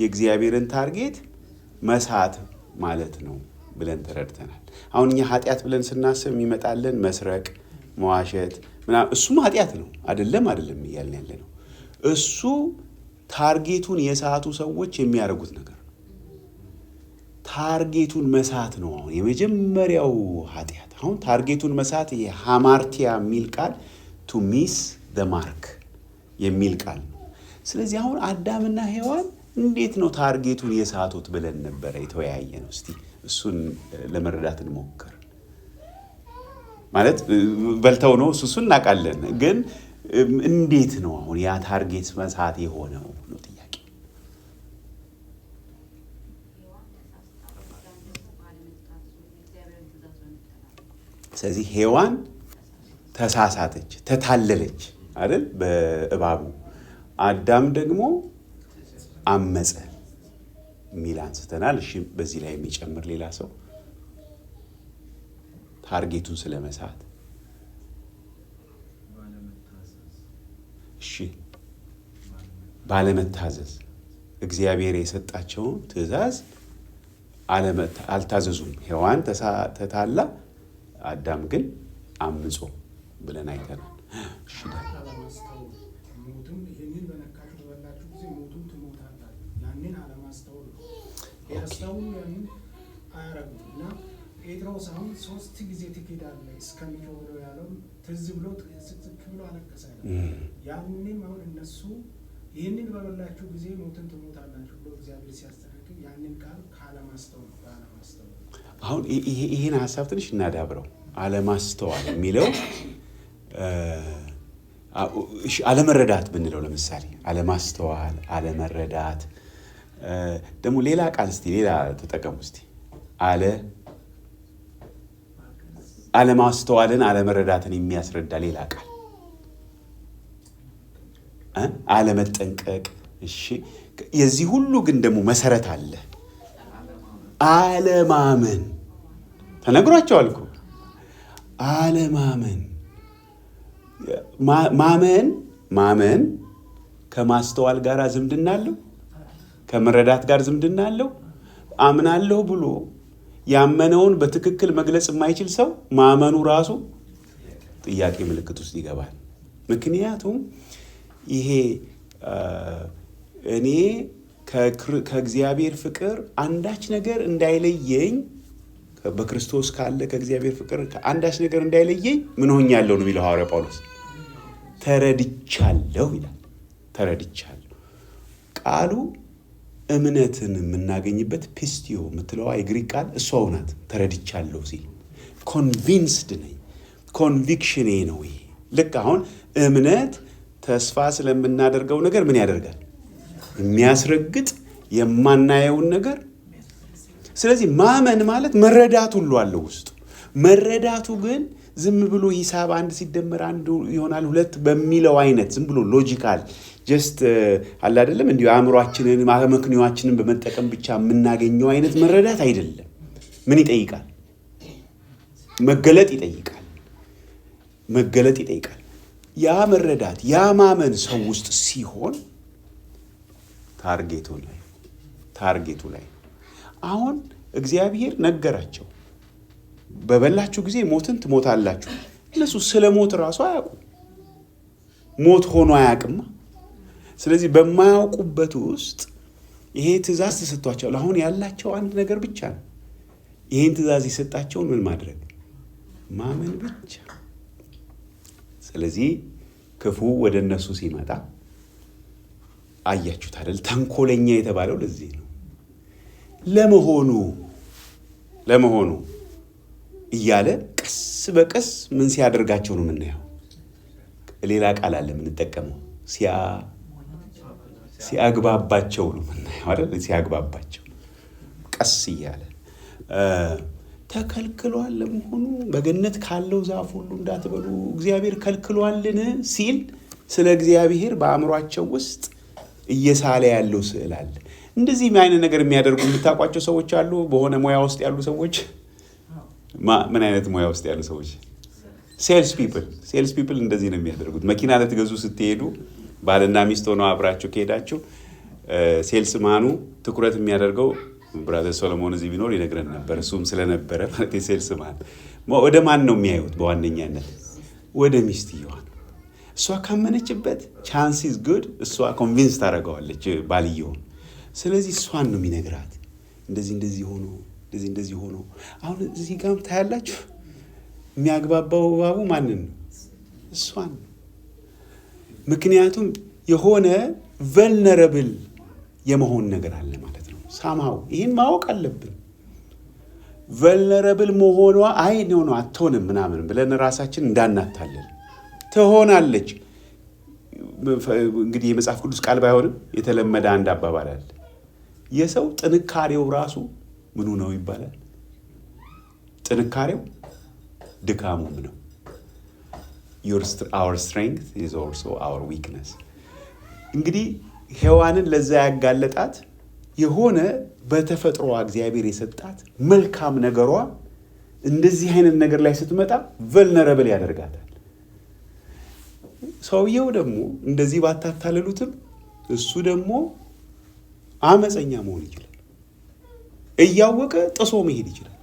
የእግዚአብሔርን ታርጌት መሳት ማለት ነው ብለን ተረድተናል። አሁን እኛ ኃጢአት ብለን ስናስብ የሚመጣልን መስረቅ፣ መዋሸት ምናምን እሱም ኃጢአት ነው አይደለም እያልን ያለ ነው። እሱ ታርጌቱን የሳቱ ሰዎች የሚያደርጉት ነገር ታርጌቱን መሳት ነው። አሁን የመጀመሪያው ኃጢአት አሁን ታርጌቱን መሳት ሃማርቲያ የሚል ቃል ቱ ሚስ ደ ማርክ የሚል ቃል ነው። ስለዚህ አሁን አዳምና ሔዋን እንዴት ነው ታርጌቱን የሳቱት ብለን ነበረ የተወያየ ነው። እስቲ እሱን ለመረዳት እንሞክር። ማለት በልተው ነው እሱን እናውቃለን፣ ግን እንዴት ነው አሁን ያ ታርጌት መሳት የሆነው ነው ጥያቄ። ስለዚህ ሔዋን ተሳሳተች፣ ተታለለች አይደል በእባቡ። አዳም ደግሞ አመፀ የሚል አንስተናል። እሺ በዚህ ላይ የሚጨምር ሌላ ሰው ታርጌቱን ስለመሳት። እሺ ባለመታዘዝ እግዚአብሔር የሰጣቸውን ትእዛዝ አልታዘዙም። ሔዋን ተታላ፣ አዳም ግን አምጾ ብለን አይተናል። እሺ ሞትም ይህንን በነካችሁ በበላችሁ ጊዜ ሞቱም ትሞታላችሁ። ያንን አለማስተውል ነው። ያስተውሉ ያንን አያረጉም። እና ጴጥሮስ አሁን 3 ጊዜ ትክዳለህ እስከሚጮህ ብሎ ያለው ትዝ ብሎ ስቅስቅ ብሎ አለቀሰ። ያንንም አሁን እነሱ ይህንን በበላችሁ ጊዜ ሞትን ትሞታላችሁ ብሎ እግዚአብሔር ሲያስጠነቅቅ ያንን ቃል ካለማስተውል ነው። ባለማስተውል አሁን ይህን ሀሳብ ትንሽ እናዳብረው። አለማስተዋል የሚለው አለመረዳት ብንለው ለምሳሌ አለማስተዋል፣ አለመረዳት ደግሞ ሌላ ቃል እስቲ ሌላ ተጠቀሙ እስቲ። አለማስተዋልን አለመረዳትን የሚያስረዳ ሌላ ቃል አለመጠንቀቅ። እሺ የዚህ ሁሉ ግን ደግሞ መሰረት አለ። አለማመን ተነግሯቸዋል እኮ አለማመን። ማመን ከማስተዋል ጋር ዝምድና አለው፣ ከመረዳት ጋር ዝምድና አለው። አምናለሁ ብሎ ያመነውን በትክክል መግለጽ የማይችል ሰው ማመኑ ራሱ ጥያቄ ምልክት ውስጥ ይገባል። ምክንያቱም ይሄ እኔ ከእግዚአብሔር ፍቅር አንዳች ነገር እንዳይለየኝ በክርስቶስ ካለ ከእግዚአብሔር ፍቅር አንዳች ነገር እንዳይለየኝ ምን ሆኛለሁ ነው የሚለው ሐዋርያ ጳውሎስ። ተረድቻለሁ ይላል። ተረድቻለሁ ቃሉ እምነትን የምናገኝበት ፒስቲዮ የምትለዋ የግሪክ ቃል እሷው ናት። ተረድቻለሁ ሲል ኮንቪንስድ ነኝ፣ ኮንቪክሽኔ ነው ይሄ። ልክ አሁን እምነት ተስፋ ስለምናደርገው ነገር ምን ያደርጋል? የሚያስረግጥ የማናየውን ነገር። ስለዚህ ማመን ማለት መረዳት ሁሉ አለው ውስጡ። መረዳቱ ግን ዝም ብሎ ሂሳብ 1 ሲደመር 1 ይሆናል 2 በሚለው አይነት ዝም ብሎ ሎጂካል ጀስት አለ አይደለም እንዲሁ አእምሯችንን ማመክንዮአችንን በመጠቀም ብቻ የምናገኘው አይነት መረዳት አይደለም። ምን ይጠይቃል? መገለጥ ይጠይቃል። ያ መረዳት ያ ማመን ሰው ውስጥ ሲሆን ታርጌቱ ላይ አሁን እግዚአብሔር ነገራቸው። በበላችሁ ጊዜ ሞትን ትሞታላችሁ። እነሱ ስለ ሞት ራሱ አያውቁም። ሞት ሆኖ አያውቅማ። ስለዚህ በማያውቁበት ውስጥ ይሄ ትእዛዝ ተሰጥቷቸዋል። አሁን ያላቸው አንድ ነገር ብቻ ነው። ይሄን ትእዛዝ የሰጣቸውን ምን ማድረግ? ማመን ብቻ። ስለዚህ ክፉ ወደ እነሱ ሲመጣ አያችሁት አይደል? ተንኮለኛ የተባለው ለዚህ ነው። ለመሆኑ እያለ ቀስ በቀስ ምን ሲያደርጋቸው ነው የምናየው? ሌላ ቃል አለ የምንጠቀመው፣ ሲያግባባቸው ነው የምናየው አይደል? ሲያግባባቸው ቀስ እያለ ተከልክሏል። ለመሆኑ በገነት ካለው ዛፍ ሁሉ እንዳትበሉ እግዚአብሔር ከልክሏልን ሲል ስለ እግዚአብሔር በአእምሯቸው ውስጥ እየሳለ ያለው ስዕል አለ። እንደዚህ አይነት ነገር የሚያደርጉ የምታውቋቸው ሰዎች አሉ? በሆነ ሙያ ውስጥ ያሉ ሰዎች። ምን አይነት ሙያ ውስጥ ያሉ ሰዎች? ሴልስ ፒፕል እንደዚህ ነው የሚያደርጉት። መኪና ልትገዙ ስትሄዱ ባልና ሚስት ሆነው አብራችሁ ከሄዳችሁ ሴልስ ማኑ ትኩረት የሚያደርገው ብራዘር ሶሎሞን እዚህ ቢኖር ይነግረን ነበር። እሱም ስለነበረ ማለት የሴልስ ማን ወደ ማን ነው የሚያዩት? በዋነኛነት ወደ ሚስትየዋ ነው። እሷ ካመነችበት ቻንሲስ ጉድ፣ እሷ ኮንቪንስ ታደርገዋለች ባልየውን። ስለዚህ እሷን ነው የሚነግራት። እንደዚህ ሆኖ አሁን እዚህ ጋር ታያላችሁ። የሚያግባባው ባቡ ማንን ነው? እሷን ነው። ምክንያቱም የሆነ ቨልነረብል የመሆን ነገር አለ ማለት ነው። ሳምሃው ይህን ማወቅ አለብን። ቨልነረብል መሆኗ አይ ነው አትሆንም ምናምን ብለን ራሳችን እንዳናታለን። ትሆናለች። እንግዲህ የመጽሐፍ ቅዱስ ቃል ባይሆንም የተለመደ አንድ አባባል አለ። የሰው ጥንካሬው ራሱ ምኑ ነው ይባላል? ጥንካሬው ድካሙም ነው። our strength is also our weakness። እንግዲህ ሔዋንን ለዛ ያጋለጣት የሆነ በተፈጥሮ እግዚአብሔር የሰጣት መልካም ነገሯ እንደዚህ አይነት ነገር ላይ ስትመጣ vulnerable ያደርጋታል። ሰውየው ደግሞ እንደዚህ ባታታለሉትም እሱ ደግሞ አመፀኛ መሆን ይችላል። እያወቀ ጥሶ መሄድ ይችላል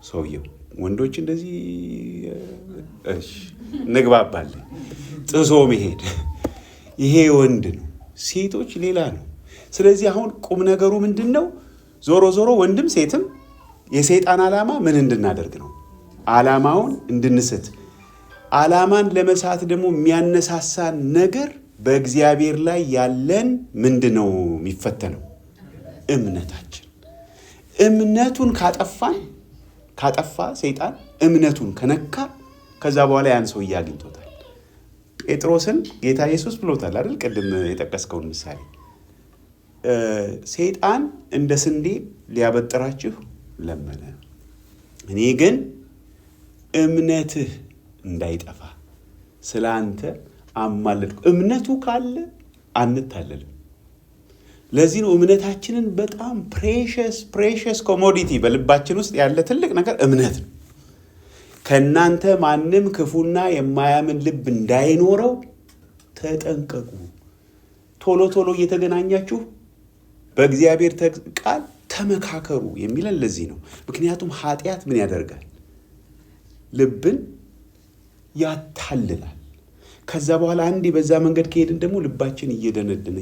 ሰውየው። ወንዶች እንደዚህ እንግባባለን። ጥሶ መሄድ ይሄ ወንድ ነው፣ ሴቶች ሌላ ነው። ስለዚህ አሁን ቁም ነገሩ ምንድን ነው? ዞሮ ወንድም ሴትም የሰይጣን ዓላማ ምን እንድናደርግ ነው? ዓላማውን እንድንስት። ዓላማን ለመሳት ደግሞ የሚያነሳሳን ነገር በእግዚአብሔር ላይ ያለን ምንድን ነው የሚፈተነው? እምነታችን። እምነቱን ካጠፋ ሰይጣን እምነቱን ከነካ ከዛ በኋላ ያን ሰው አግኝቶታል። ጴጥሮስን ጌታ ኢየሱስ ብሎታል አይደል? ቅድም የጠቀስከውን ምሳሌ ሰይጣን እንደ ስንዴ ሊያበጥራችሁ ለመነ፣ እኔ ግን እምነትህ እንዳይጠፋ ስለ አንተ አማለድኩ። እምነቱ ካለ አንታለልም። ለዚህ ነው እምነታችንን በጣም ፕሬሸስ ኮሞዲቲ በልባችን ውስጥ ያለ ትልቅ ነገር እምነት ነው። ከእናንተ ማንም ክፉና የማያምን ልብ እንዳይኖረው ተጠንቀቁ። ቶሎ እየተገናኛችሁ በእግዚአብሔር ቃል ተመካከሩ የሚለን ለዚህ ነው። ምክንያቱም ኃጢአት ምን ያደርጋል? ልብን ያታልላል። ከዛ በኋላ አንዴ በዛ መንገድ ከሄድን ደግሞ ልባችን እየደነደነ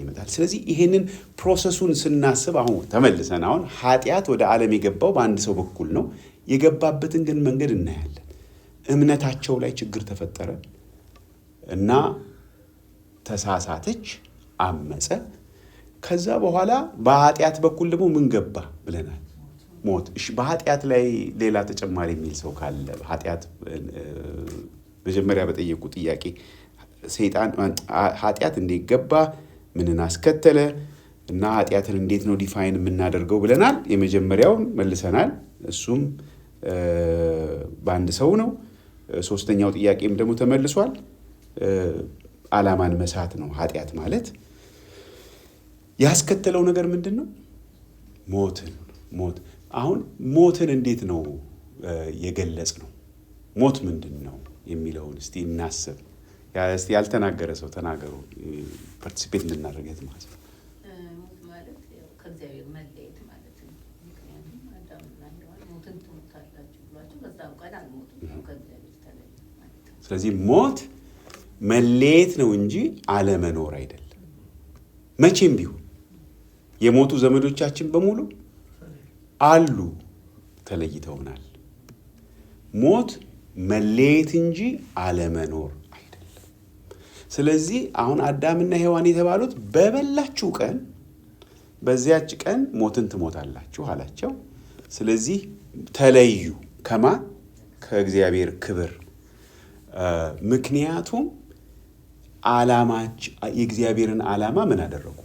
ይመጣል። ስለዚህ ይሄንን ፕሮሰሱን ስናስብ አሁን ተመልሰን አሁን ኃጢአት ወደ ዓለም የገባው በአንድ ሰው በኩል ነው። የገባበትን ግን መንገድ እናያለን። እምነታቸው ላይ ችግር ተፈጠረ እና ተሳሳተች፣ አመፀ። ከዛ በኋላ በኃጢአት በኩል ደግሞ ምን ገባ ብለናል? ሞት። እሺ፣ በኃጢአት ላይ ሌላ ተጨማሪ የሚል ሰው ካለ ኃጢአት መጀመሪያ በጠየቁ ጥያቄ ሰይጣን ኃጢአት እንዴት ገባ፣ ምንን አስከተለ እና ኃጢአትን እንዴት ነው ዲፋይን የምናደርገው ብለናል። የመጀመሪያውን መልሰናል። እሱም በአንድ ሰው ነው። ሶስተኛው ጥያቄም ደግሞ ተመልሷል። ዓላማን መሳት ነው ኃጢአት ማለት። ያስከተለው ነገር ምንድን ነው? ሞት። አሁን ሞትን እንዴት ነው የገለጽ ነው? ሞት ምንድን ነው የሚለውን እስቲ እናስብ። እስቲ ያልተናገረ ሰው ተናገሩ፣ ፓርቲሲፔት እንድናደርገት ማለት ነው። ሞት ማለት ያው ከእግዚአብሔር መለየት ማለት ነው። ምክንያቱም አዳምና ሔዋን ሞትን ትሞታላችሁ ብሏቸው በዛው ቀን አልሞቱም፣ ከእግዚአብሔር ተለዩ ማለት ነው። ስለዚህ ሞት መለየት ነው እንጂ አለመኖር አይደለም። መቼም ቢሆን የሞቱ ዘመዶቻችን በሙሉ አሉ፣ ተለይተውናል። ሞት መለየት እንጂ አለመኖር አይደለም። ስለዚህ አሁን አዳምና ሔዋን የተባሉት በበላችሁ ቀን በዚያች ቀን ሞትን ትሞታላችሁ አላቸው። ስለዚህ ተለዩ። ከማን? ከእግዚአብሔር ክብር። ምክንያቱም የእግዚአብሔርን ዓላማ ምን አደረጉ?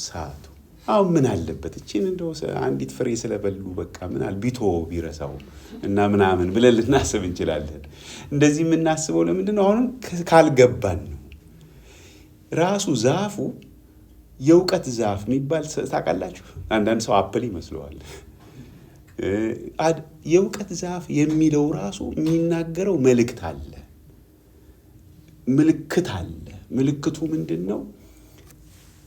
ሳቱ። አሁን ምን አለበት እቺን እንደው አንዲት ፍሬ ስለበሉ በቃ ምን አለ ቢቶ ቢረሳው እና ምናምን ብለን ልናስብ እንችላለን። እንደዚህ የምናስበው ለምንድን ነው? አሁንም ካልገባን ነው። ራሱ ዛፉ የእውቀት ዛፍ የሚባል ታውቃላችሁ? አንዳንድ ሰው አፕል ይመስለዋል። የእውቀት ዛፍ የሚለው ራሱ የሚናገረው መልእክት አለ፣ ምልክት አለ። ምልክቱ ምንድን ነው?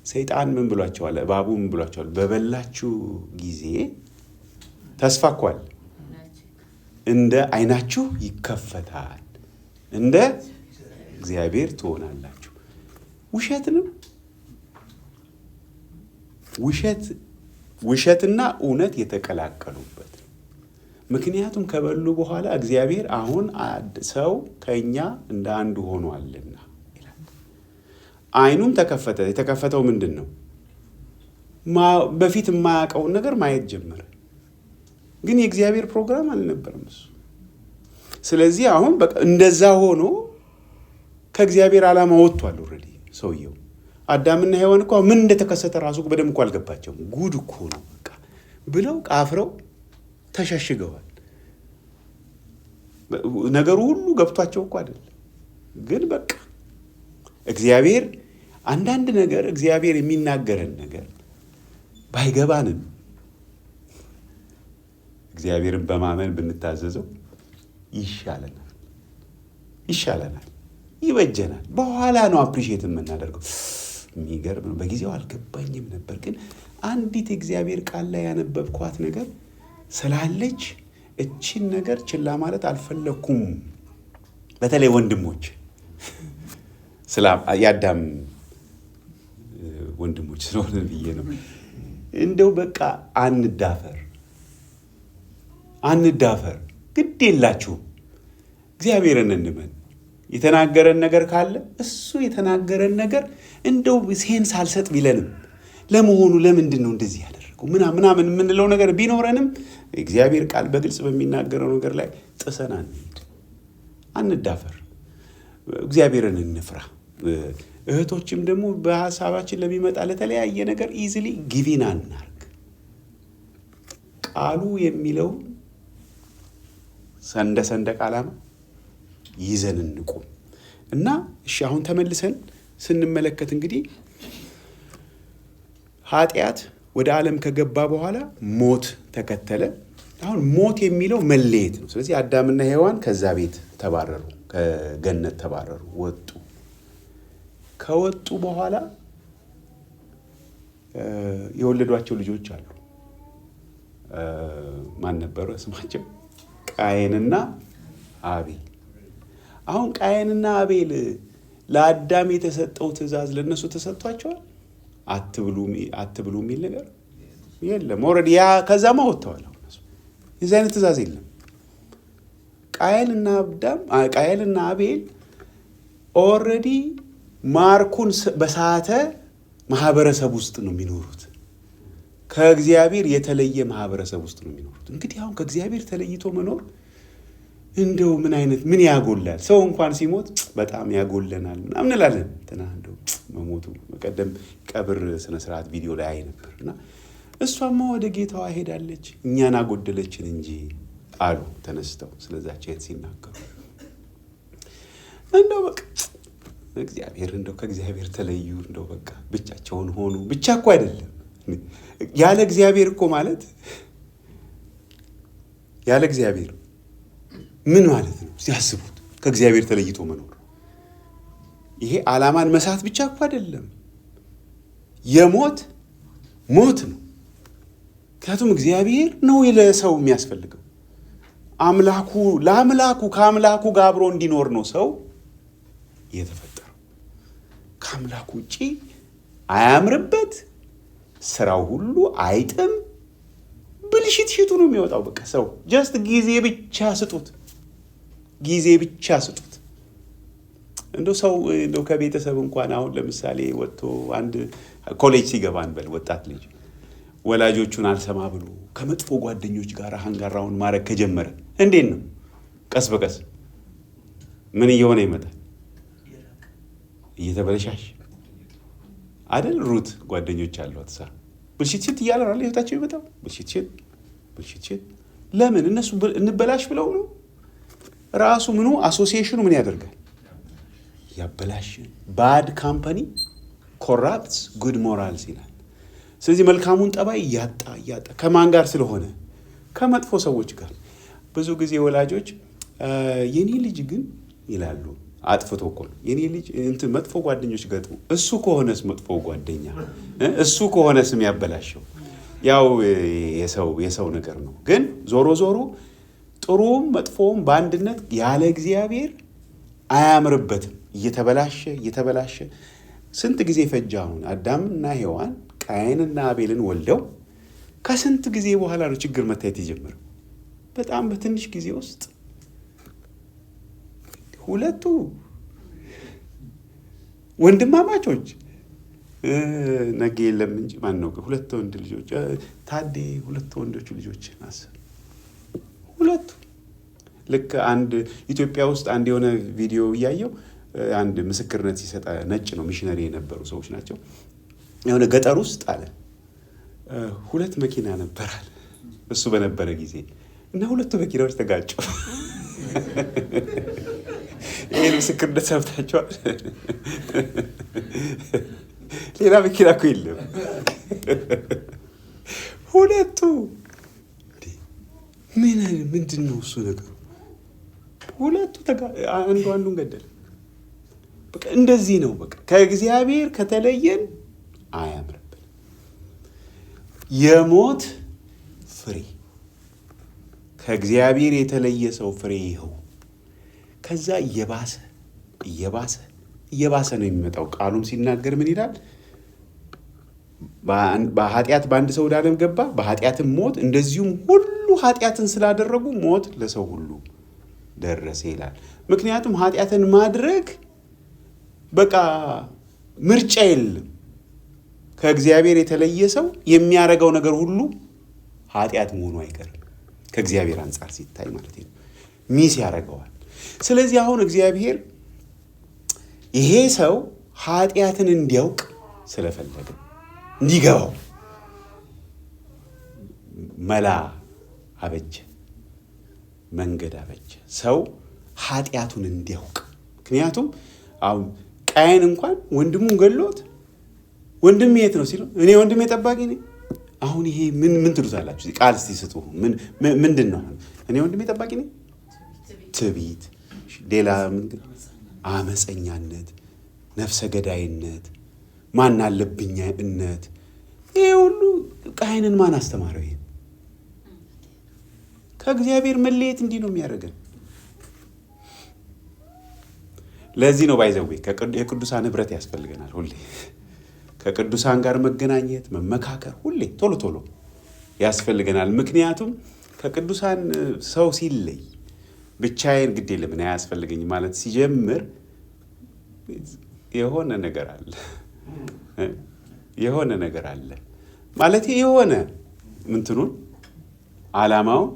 ሰይጣን ምን ብሏቸዋል? እባቡ ምን ብሏቸዋል? በበላችሁ ጊዜ ተስፋ እኳል እንደ ዓይናችሁ ይከፈታል፣ እንደ እግዚአብሔር ትሆናላችሁ። ውሸትንም ውሸትና እውነት የተቀላቀሉበት። ምክንያቱም ከበሉ በኋላ እግዚአብሔር አሁን ሰው ከእኛ እንደ አንዱ ሆኗልና ይላል። ዓይኑም ተከፈተ። የተከፈተው ምንድን ነው? በፊት የማያውቀውን ነገር ማየት ጀመረ። ግን የእግዚአብሔር ፕሮግራም አልነበረም እሱ። ስለዚህ አሁን በቃ እንደዛ ሆኖ ከእግዚአብሔር ዓላማ ወጥቷል ኦልሬዲ ሰውየው። አዳምና ሔዋን እኮ ምን እንደተከሰተ ራሱ በደንብ እኮ አልገባቸውም። ጉድ እኮ ነው በቃ ብለው ቃፍረው ተሸሽገዋል። ነገሩ ሁሉ ገብቷቸው እኮ አይደለም። ግን በቃ እግዚአብሔር አንዳንድ ነገር እግዚአብሔር የሚናገረን ነገር ባይገባንም እግዚአብሔርን በማመን ብንታዘዘው ይሻለናል፣ ይበጀናል። በኋላ ነው አፕሪሼት የምናደርገው። የሚገርም ነው። በጊዜው አልገባኝም ነበር፣ ግን አንዲት እግዚአብሔር ቃል ላይ ያነበብኳት ነገር ስላለች እቺን ነገር ችላ ማለት አልፈለኩም። በተለይ ወንድሞች የአዳም ወንድሞች ስለሆነ ብዬ ነው። እንደው በቃ አንዳፈር፣ ግድ የላችሁም። እግዚአብሔርን እንመን። የተናገረን ነገር ካለ እሱ የተናገረን ነገር እንደው ሴንስ አልሰጥ ቢለንም ለመሆኑ ለምንድን ነው እንደዚህ ያደረገው ምናምን የምንለው ነገር ቢኖረንም እግዚአብሔር ቃል በግልጽ በሚናገረው ነገር ላይ ጥሰን አንዳፈር። እግዚአብሔርን እንፍራ። እህቶችም ደግሞ በሀሳባችን ለሚመጣ ለተለያየ ነገር ኢዝሊ ጊቪን አናርግ። ቃሉ የሚለው እንደ ሰንደቅ ዓላማ ይዘን እንቁም እና እሺ፣ አሁን ተመልሰን ስንመለከት እንግዲህ ኃጢአት ወደ ዓለም ከገባ በኋላ ሞት ተከተለ። አሁን ሞት የሚለው መለየት ነው። ስለዚህ አዳምና ሔዋን ከዛ ቤት ተባረሩ፣ ከገነት ተባረሩ፣ ወጡ። ከወጡ በኋላ የወለዷቸው ልጆች አሉ። ማን ነበረ ስማቸው? ቃየንና አቤል። አሁን ቃየንና አቤል ለአዳም የተሰጠው ትእዛዝ ለነሱ ተሰጥቷቸዋል። አትብሉ የሚል ነገር የለም። ኦልሬዲ ያ ከዛማ ወጥተዋል። አሁን የዚህ አይነት ትእዛዝ የለም። ቃየንና አቤል ኦልሬዲ ማርኩን በሳተ ማህበረሰብ ውስጥ ነው የሚኖሩት። ከእግዚአብሔር የተለየ ማህበረሰብ ውስጥ ነው የሚኖሩት። እንግዲህ አሁን ከእግዚአብሔር ተለይቶ መኖር እንደው ምን ያጎላል? ሰው እንኳን ሲሞት በጣም ያጎለናል ምናምን እንላለን። እንደው መሞቱ በቀደም ቀብር ስነስርዓት ቪዲዮ ላይ አይ ነበር እና እሷማ ወደ ጌታዋ ሄዳለች እኛን አጎደለችን እንጂ አሉ ተነስተው ስለዛች እህት ሲናገሩ። እንደው በቃ እግዚአብሔር እንደው ከእግዚአብሔር ተለዩ፣ እንደው በቃ ብቻቸውን ሆኑ። ብቻ እኮ አይደለም ያለ እግዚአብሔር እኮ ማለት ያለ እግዚአብሔር ምን ማለት ነው? ሲያስቡት ከእግዚአብሔር ተለይቶ መኖር ይሄ ዓላማን መሳት ብቻ እኮ አይደለም፣ የሞት ሞት ነው። ምክንያቱም እግዚአብሔር ነው ለሰው የሚያስፈልገው። ከአምላኩ ጋር አብሮ እንዲኖር ነው ሰው የተፈጠረው። ከአምላኩ ውጪ አያምርበት፣ ስራው ሁሉ አይጥም፣ ብልሽት ነው የሚወጣው። በቃ ሰው ጀስት ጊዜ ብቻ ስጡት። እንደው ሰው እንደው ከቤተሰብ እንኳን አሁን ለምሳሌ ወጥቶ አንድ ኮሌጅ ሲገባ እንበል ወጣት ልጅ ወላጆቹን አልሰማ ብሎ ከመጥፎ ጓደኞች ጋር ሀንጋራውን ማድረግ ከጀመረ እንዴት ነው? ቀስ በቀስ ምን እየሆነ ይመጣል? እየተበለሻሽ አይደል? ሩት ጓደኞች አሏት ሳ ብልሽት እያለ ነው ህይወታቸው ይመጣው። ብልሽት ለምን? እነሱ እንበላሽ ብለው ነው። ራሱ ምኑ አሶሲዬሽኑ ምን ያደርጋል? ያበላሽ። ባድ ካምፓኒ ኮራፕትስ ጉድ ሞራልስ ይላል። ስለዚህ መልካሙን ጠባይ እያጣ ከማን ጋር ስለሆነ? ከመጥፎ ሰዎች ጋር። ብዙ ጊዜ ወላጆች የኔ ልጅ ግን ይላሉ፣ አጥፍቶ እኮ ነው የኔ ልጅ እንትን መጥፎ ጓደኞች ገጥሞ፣ እሱ ከሆነስ መጥፎ ጓደኛ፣ እሱ ከሆነስ የሚያበላሸው ያው የሰው ነገር ነው። ግን ዞሮ ጥሩም መጥፎም በአንድነት ያለ እግዚአብሔር አያምርበትም። እየተበላሸ ስንት ጊዜ ፈጀ? አሁን አዳምና ሔዋን ቃየንና አቤልን ወልደው ከስንት ጊዜ በኋላ ነው ችግር መታየት የጀመረው? በጣም በትንሽ ጊዜ ውስጥ ሁለቱ ወንድማማቾች ነገ የለም እንጂ ማን ነው ሁለት ወንድ ልጆች ታዴ ሁለት ወንዶቹ ልጆች አስብ። ሁለቱ ልክ አንድ ኢትዮጵያ ውስጥ አንድ የሆነ ቪዲዮ እያየው አንድ ምስክርነት ሲሰጣ ነጭ ነው ሚሽነሪ የነበሩ ሰዎች ናቸው። የሆነ ገጠር ውስጥ አለ ሁለት መኪና ነበራል እሱ በነበረ ጊዜ እና ሁለቱ መኪናዎች ተጋጩ። ይሄን ምስክርነት ሰምታችኋል? ሌላ መኪና እኮ የለም። ሁለቱ ምንድን ነው እሱ ነገሩ? ሁለቱ አንዱን ገደለ። በቃ እንደዚህ ነው። በቃ ከእግዚአብሔር ከተለየን አያምርብን። የሞት ፍሬ ከእግዚአብሔር የተለየ ሰው ፍሬ ይኸው። ከዛ እየባሰ ነው የሚመጣው። ቃሉም ሲናገር ምን ይላል? በኃጢአት በአንድ ሰው ወደ ዓለም ገባ፣ በኃጢአትም ሞት፣ እንደዚሁም ሁሉ ኃጢአትን ስላደረጉ ሞት ለሰው ሁሉ ደረሰ ይላል። ምክንያቱም ኃጢአትን ማድረግ በቃ ምርጫ የለም። ከእግዚአብሔር የተለየ ሰው የሚያደርገው ነገር ሁሉ ኃጢአት መሆኑ አይቀርም። ከእግዚአብሔር አንጻር ሲታይ ማለት ነው፣ ሚስ ያደርገዋል። ስለዚህ አሁን እግዚአብሔር ይሄ ሰው ኃጢአትን እንዲያውቅ ስለፈለገ እንዲገባው መላ አበጀ፣ መንገድ አበጀ፣ ሰው ኃጢአቱን እንዲያውቅ። ምክንያቱም አሁን ቃየን እንኳን ወንድሙን ገሎት ወንድም የት ነው ሲለው እኔ ወንድሜ ጠባቂ ነኝ። አሁን ይሄ ምን ትሉታላችሁ? ቃል እስቲ ስጡ። ምንድን ነው? እኔ ወንድሜ ጠባቂ ነኝ። ትዕቢት፣ ሌላ አመፀኛነት፣ ነፍሰ ገዳይነት፣ ማን አለብኝነት፣ ይሄ ሁሉ ቃየንን ማን አስተማረው? ይሄ ከእግዚአብሔር መለየት እንዲህ ነው የሚያደርገን። ለዚህ ነው ባይዘዌ የቅዱሳን ህብረት ያስፈልገናል። ሁሌ ከቅዱሳን ጋር መገናኘት፣ መመካከር ሁሌ ቶሎ ያስፈልገናል። ምክንያቱም ከቅዱሳን ሰው ሲለይ ብቻዬን ግድ የለም አያስፈልገኝ ማለት ሲጀምር የሆነ ነገር አለ ማለት የሆነ ምንትኑን ዓላማውን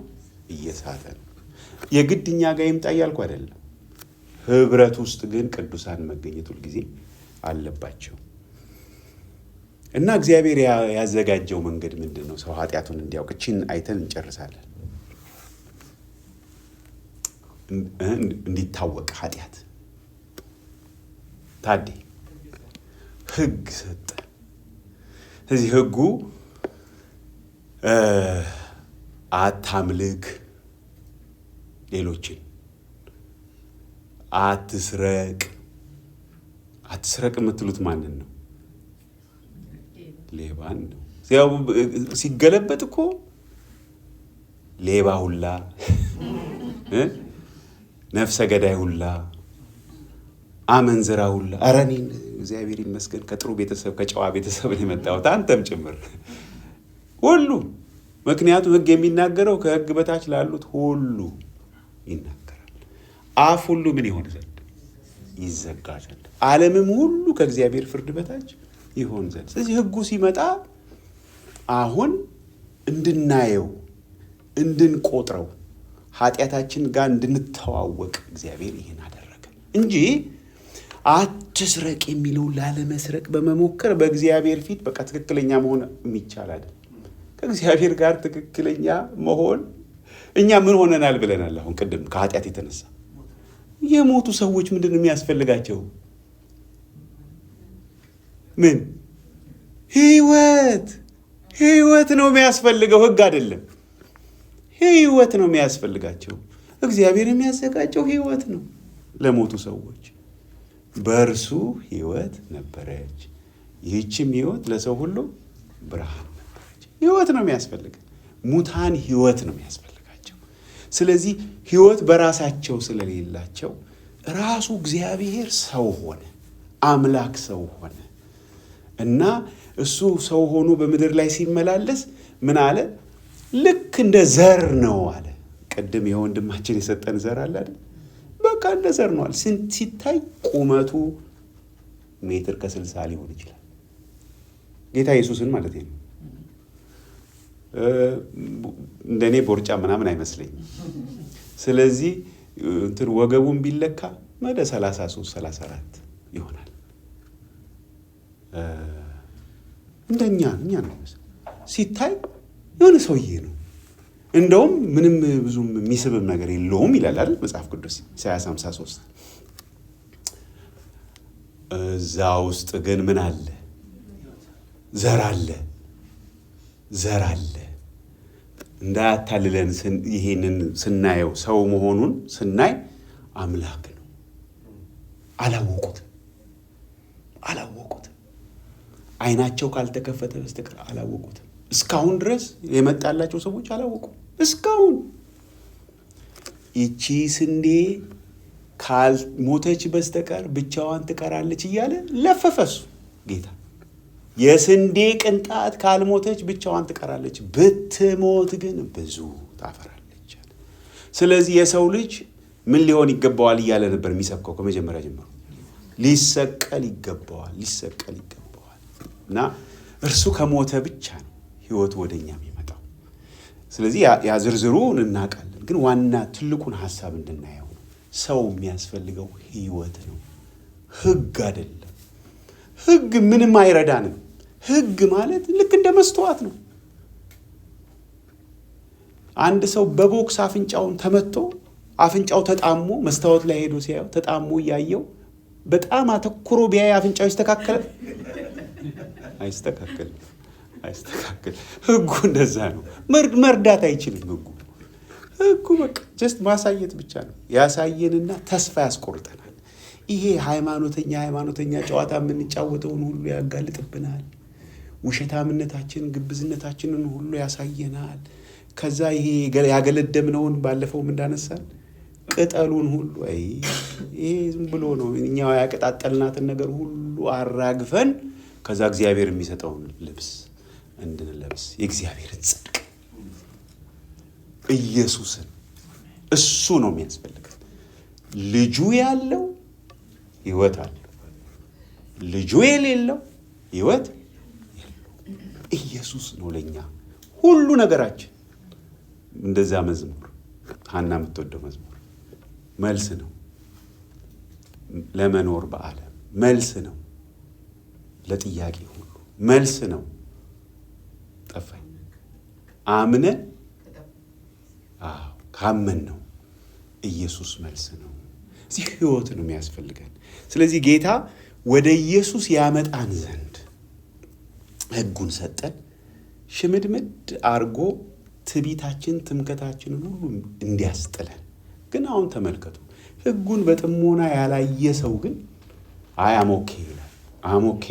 እየሳተ ነው። የግድ እኛ ጋር ይምጣ እያልኩ አይደለም። ህብረት ውስጥ ግን ቅዱሳን መገኘት ሁልጊዜ አለባቸው እና እግዚአብሔር ያዘጋጀው መንገድ ምንድን ነው? ሰው ኃጢአቱን እንዲያውቅ። እችን አይተን እንጨርሳለን። እንዲታወቅ ኃጢአት ታዴ ህግ ሰጠ። ስለዚህ ህጉ አታምልክ፣ ሌሎችን አትስረቅ። አትስረቅ የምትሉት ማንን ነው? ሌባን ነው። ያው ሲገለበጥ እኮ ሌባ ሁላ ነፍሰ ገዳይ ሁላ አመንዝራ ሁላ። ኧረ እኔን እግዚአብሔር ይመስገን ከጥሩ ቤተሰብ ከጨዋ ቤተሰብ ነው የመጣሁት፣ አንተም ጭምር ሁሉ። ምክንያቱም ህግ የሚናገረው ከህግ በታች ላሉት ሁሉ ይናገራል። አፍ ሁሉ ምን ይሆን ዘንድ ይዘጋ ዘንድ፣ ዓለምም ሁሉ ከእግዚአብሔር ፍርድ በታች ይሆን ዘንድ። ስለዚህ ህጉ ሲመጣ አሁን እንድናየው እንድንቆጥረው ኃጢአታችን ጋር እንድንተዋወቅ እግዚአብሔር ይህን አደረገ እንጂ አትስረቅ የሚለውን ላለመስረቅ በመሞከር በእግዚአብሔር ፊት በቃ ትክክለኛ መሆን የሚቻል አይደል። ከእግዚአብሔር ጋር ትክክለኛ መሆን እኛ ምን ሆነናል ብለናል። አሁን ቅድም ከኃጢአት የተነሳ የሞቱ ሰዎች ምንድን ነው የሚያስፈልጋቸው? ምን ህይወት ነው የሚያስፈልገው፣ ህግ አይደለም። ህይወት ነው የሚያስፈልጋቸው። እግዚአብሔር የሚያዘጋጀው ህይወት ነው ለሞቱ ሰዎች። በእርሱ ህይወት ነበረች፣ ይህችም ህይወት ለሰው ሁሉ ብርሃን ነበረች። ህይወት ነው የሚያስፈልግ። ሙታን ህይወት ነው የሚያስፈልጋቸው። ስለዚህ ህይወት በራሳቸው ስለሌላቸው ራሱ እግዚአብሔር ሰው ሆነ፣ አምላክ ሰው ሆነ እና እሱ ሰው ሆኖ በምድር ላይ ሲመላለስ ምን አለ? ልክ እንደ ዘር ነው አለ። ቅድም የወንድማችን የሰጠን ዘር አለ አይደል? በቃ እንደ ዘር ነው አለ። ሲታይ ቁመቱ 1.60 ሜትር ሊሆን ይችላል። ጌታ ኢየሱስን ማለት ነው። እንደኔ ቦርጫ ምናምን አይመስለኝም። ስለዚህ እንትን ወገቡን ቢለካ ወደ 33-34 ይሆናል። እንደኛ ነው ሲታይ የሆነ ሰውዬ ነው። እንደውም ምንም ብዙም የሚስብም ነገር የለውም ይላል አይደል መጽሐፍ ቅዱስ ኢሳይያስ 53። እዛ ውስጥ ግን ምን አለ? ዘር አለ። እንዳያታልለን ይሄንን ስናየው ሰው መሆኑን ስናይ አምላክ ነው። አላወቁትም። አይናቸው ካልተከፈተ በስተቀር አላወቁትም። እስካሁን ድረስ የመጣላቸው ሰዎች አላወቁም። እስካሁን ይቺ ስንዴ ካልሞተች በስተቀር ብቻዋን ትቀራለች እያለ ለፈፈሱ ጌታ። የስንዴ ቅንጣት ካልሞተች ብቻዋን ትቀራለች፣ ብትሞት ግን ብዙ ታፈራለች። ስለዚህ የሰው ልጅ ምን ሊሆን ይገባዋል እያለ ነበር የሚሰብከው ከመጀመሪያ ጀምሮ። ሊሰቀል ይገባዋል እና እርሱ ከሞተ ብቻ ነው ህይወቱ ወደኛ የሚመጣው። ስለዚህ ያ ዝርዝሩን እናውቃለን፣ ግን ዋና ትልቁን ሐሳብ እንድናየው ሰው የሚያስፈልገው ህይወት ነው፣ ህግ አይደለም። ህግ ምንም አይረዳንም። ህግ ማለት ልክ እንደ መስተዋት ነው። አንድ ሰው በቦክስ አፍንጫውን ተመቶ አፍንጫው ተጣሞ መስታወት ላይ ሄዶ ሲያየው ተጣሞ እያየው በጣም አተኩሮ ቢያይ አፍንጫው ይስተካከላል? አይስተካከልም። ህጉ እንደዛ ነው። መርዳት አይችልም። ህጉ በቃ ጀስት ማሳየት ብቻ ነው። ያሳየንና ተስፋ ያስቆርጠናል። ይሄ ሃይማኖተኛ ጨዋታ የምንጫወተውን ሁሉ ያጋልጥብናል። ውሸታምነታችን፣ ግብዝነታችንን ሁሉ ያሳየናል። ከዛ ይሄ ያገለደምነውን ባለፈውም እንዳነሳን ቅጠሉን ሁሉ ይሄ ዝም ብሎ ነው። እኛው ያቀጣጠልናትን ነገር ሁሉ አራግፈን ከዛ እግዚአብሔር የሚሰጠውን ልብስ እንድንለብስ የእግዚአብሔርን ጽድቅ ኢየሱስን እሱ ነው የሚያስፈልገን። ልጁ ያለው ህይወት አለው፣ ልጁ የሌለው ህይወት የለው። ኢየሱስ ነው ለኛ ሁሉ ነገራችን። እንደዛ መዝሙር ሀና የምትወደው መዝሙር መልስ ነው ለመኖር በዓለም መልስ ነው ለጥያቄ ሁሉ መልስ ነው። ጠፋኝ አምነን ካመን ነው ኢየሱስ መልስ ነው። እዚህ ህይወት ነው የሚያስፈልገን። ስለዚህ ጌታ ወደ ኢየሱስ ያመጣን ዘንድ ሕጉን ሰጠን። ሽምድምድ አርጎ ትዕቢታችን ትምክህታችንን ሁሉ እንዲያስጥለን። ግን አሁን ተመልከቱ፣ ሕጉን በጥሞና ያላየ ሰው ግን አሞኬ ይላል። አሞኬ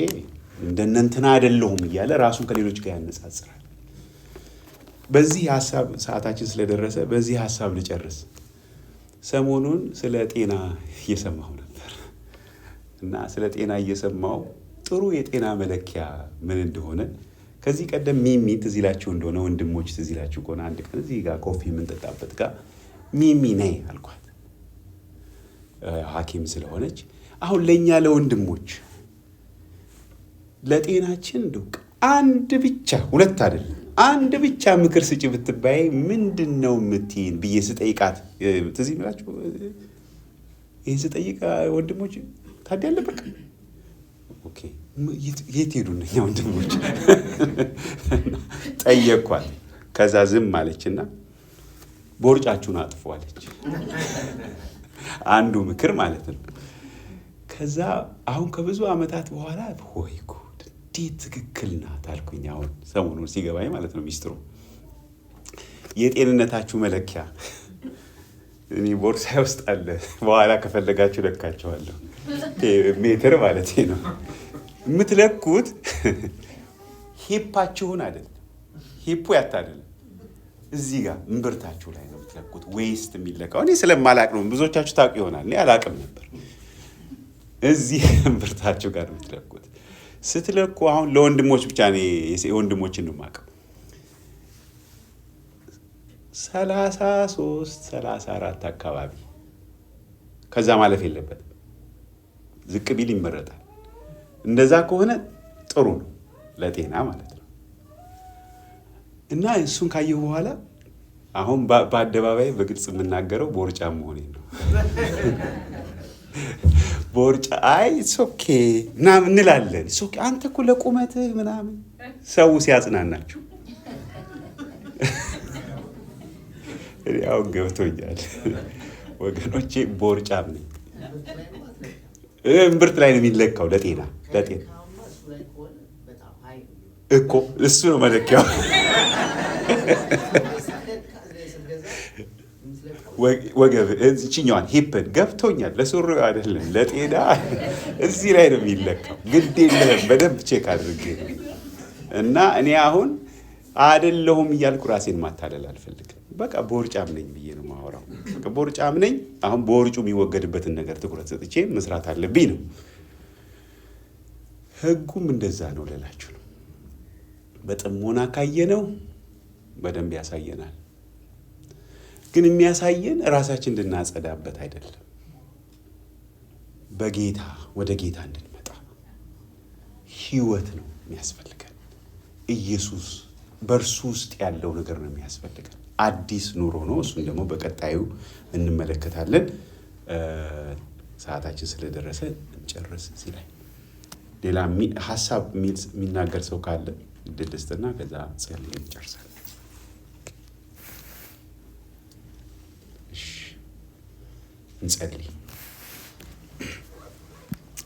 እንደነንትና አይደለሁም እያለ ራሱን ከሌሎች ጋር ያነጻጽራል። በዚህ ሐሳብ ሰዓታችን ስለደረሰ በዚህ ሐሳብ ልጨርስ። ሰሞኑን ስለ ጤና እየሰማሁ ነበር እና ስለ ጤና እየሰማሁ ጥሩ የጤና መለኪያ ምን እንደሆነ ከዚህ ቀደም ሚሚ ትዝ ይላችሁ እንደሆነ ወንድሞች ትዝ ይላችሁ ከሆነ አንድ ቀን እዚህ ጋር ኮፊ የምንጠጣበት ጋር ሚሚ ነይ አልኳት፣ ሐኪም ስለሆነች። አሁን ለእኛ ለወንድሞች ለጤናችን እንደው አንድ ብቻ ሁለት አይደለም አንድ ብቻ ምክር ስጪ ብትባይ ምንድን ነው የምትይን ብዬ ስጠይቃት ትዝ ይላችሁ። ይህን ስጠይቅ ወንድሞች ታዲያ አለ በቃ ኦኬ የት ሄዱ እነኛ ወንድሞች ጠየኳት። ከዛ ዝም አለችና ቦርጫችሁን አጥፉ አለች። አንዱ ምክር ማለት ነው። ከዛ አሁን ከብዙ ዓመታት በኋላ ሆይ ጉድ እንዴት ትክክል ናት አልኩኝ። አሁን ሰሞኑን ሲገባኝ ማለት ነው ሚስጥሩ። የጤንነታችሁ መለኪያ እኔ ቦርሳዬ ውስጥ አለ። በኋላ ከፈለጋችሁ ለካቸዋለሁ። ሜትር ማለት ነው። የምትለኩት ሂፓችሁን አይደለም። ሂፑ ያታደለ እዚህ ጋር እምብርታችሁ ላይ ነው የምትለኩት። ዌይስት የሚለካው እኔ ስለማላቅ ነው። ብዙዎቻችሁ ታውቁ ይሆናል። እኔ አላቅም ነበር። እዚህ እምብርታችሁ ጋር ነው የምትለኩት። ስትለኩ አሁን ለወንድሞች ብቻ ነው የወንድሞችን ነው የማውቀው 33 34 አካባቢ ከዛ ማለፍ የለበትም። ዝቅ ቢል ይመረጣል። እንደዛ ከሆነ ጥሩ ነው ለጤና ማለት ነው። እና እሱን ካየሁ በኋላ አሁን በአደባባይ በግልጽ የምናገረው ቦርጫም መሆኔን ነው። ቦርጫ አይ ኦኬ ምናምን እንላለን። ኦኬ አንተ እኮ ለቁመትህ ምናምን ሰው ሲያጽናናችሁ ያው ገብቶኛል ወገኖቼ። ቦርጫም ነኝ። እምብርት ላይ ነው የሚለካው ለጤና እኮ እሱ ነው መለኪያው። ወገብ እዚህኛዋን ሂፕን ገብቶኛል። ለሱሪው አይደለም ለጤና እዚህ ላይ ነው የሚለካው። ግድ የለህም በደንብ ቼክ አድርጌ እና እኔ አሁን አይደለሁም እያልኩ ራሴን ማታለል አልፈልግም። በቃ ቦርጫም ነኝ ብዬ ነው የማወራው። በቃ ቦርጫም ነኝ። አሁን በወርጩ የሚወገድበትን ነገር ትኩረት ሰጥቼ መስራት አለብኝ ነው። ሕጉም እንደዛ ነው ልላችሁ ነው። በጥሞና ካየነው በደንብ ያሳየናል። ግን የሚያሳየን ራሳችን እንድናጸዳበት አይደለም፣ በጌታ ወደ ጌታ እንድንመጣ ህይወት ነው የሚያስፈልገን። ኢየሱስ በእርሱ ውስጥ ያለው ነገር ነው የሚያስፈልገን። አዲስ ኑሮ ነው። እሱን ደግሞ በቀጣዩ እንመለከታለን። ሰዓታችን ስለደረሰ እንጨርስ። እዚህ ላይ ሌላ ሀሳብ የሚናገር ሰው ካለ እድል ልስጥና ከዛ ጸልየን እንጨርሳለን። እንጸልይ።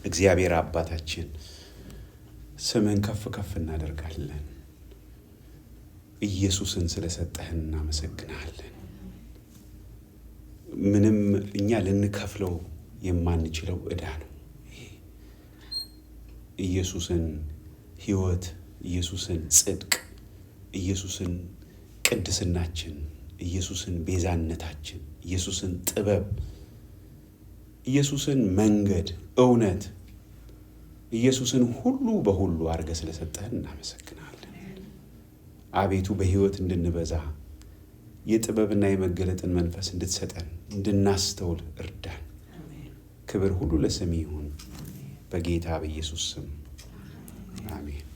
እግዚአብሔር አባታችን ስምህን ከፍ ከፍ እናደርጋለን። ኢየሱስን ስለሰጠህን እናመሰግናለን። ምንም እኛ ልንከፍለው የማንችለው ዕዳ ነው። ኢየሱስን ህይወት፣ ኢየሱስን ጽድቅ፣ ኢየሱስን ቅድስናችን፣ ኢየሱስን ቤዛነታችን፣ ኢየሱስን ጥበብ፣ ኢየሱስን መንገድ፣ እውነት፣ ኢየሱስን ሁሉ በሁሉ አድርገህ ስለሰጠህን እናመሰግናለን። አቤቱ በህይወት እንድንበዛ የጥበብና የመገለጥን መንፈስ እንድትሰጠን እንድናስተውል እርዳን። ክብር ሁሉ ለስምህ ይሁን፣ በጌታ በኢየሱስ ስም አሜን።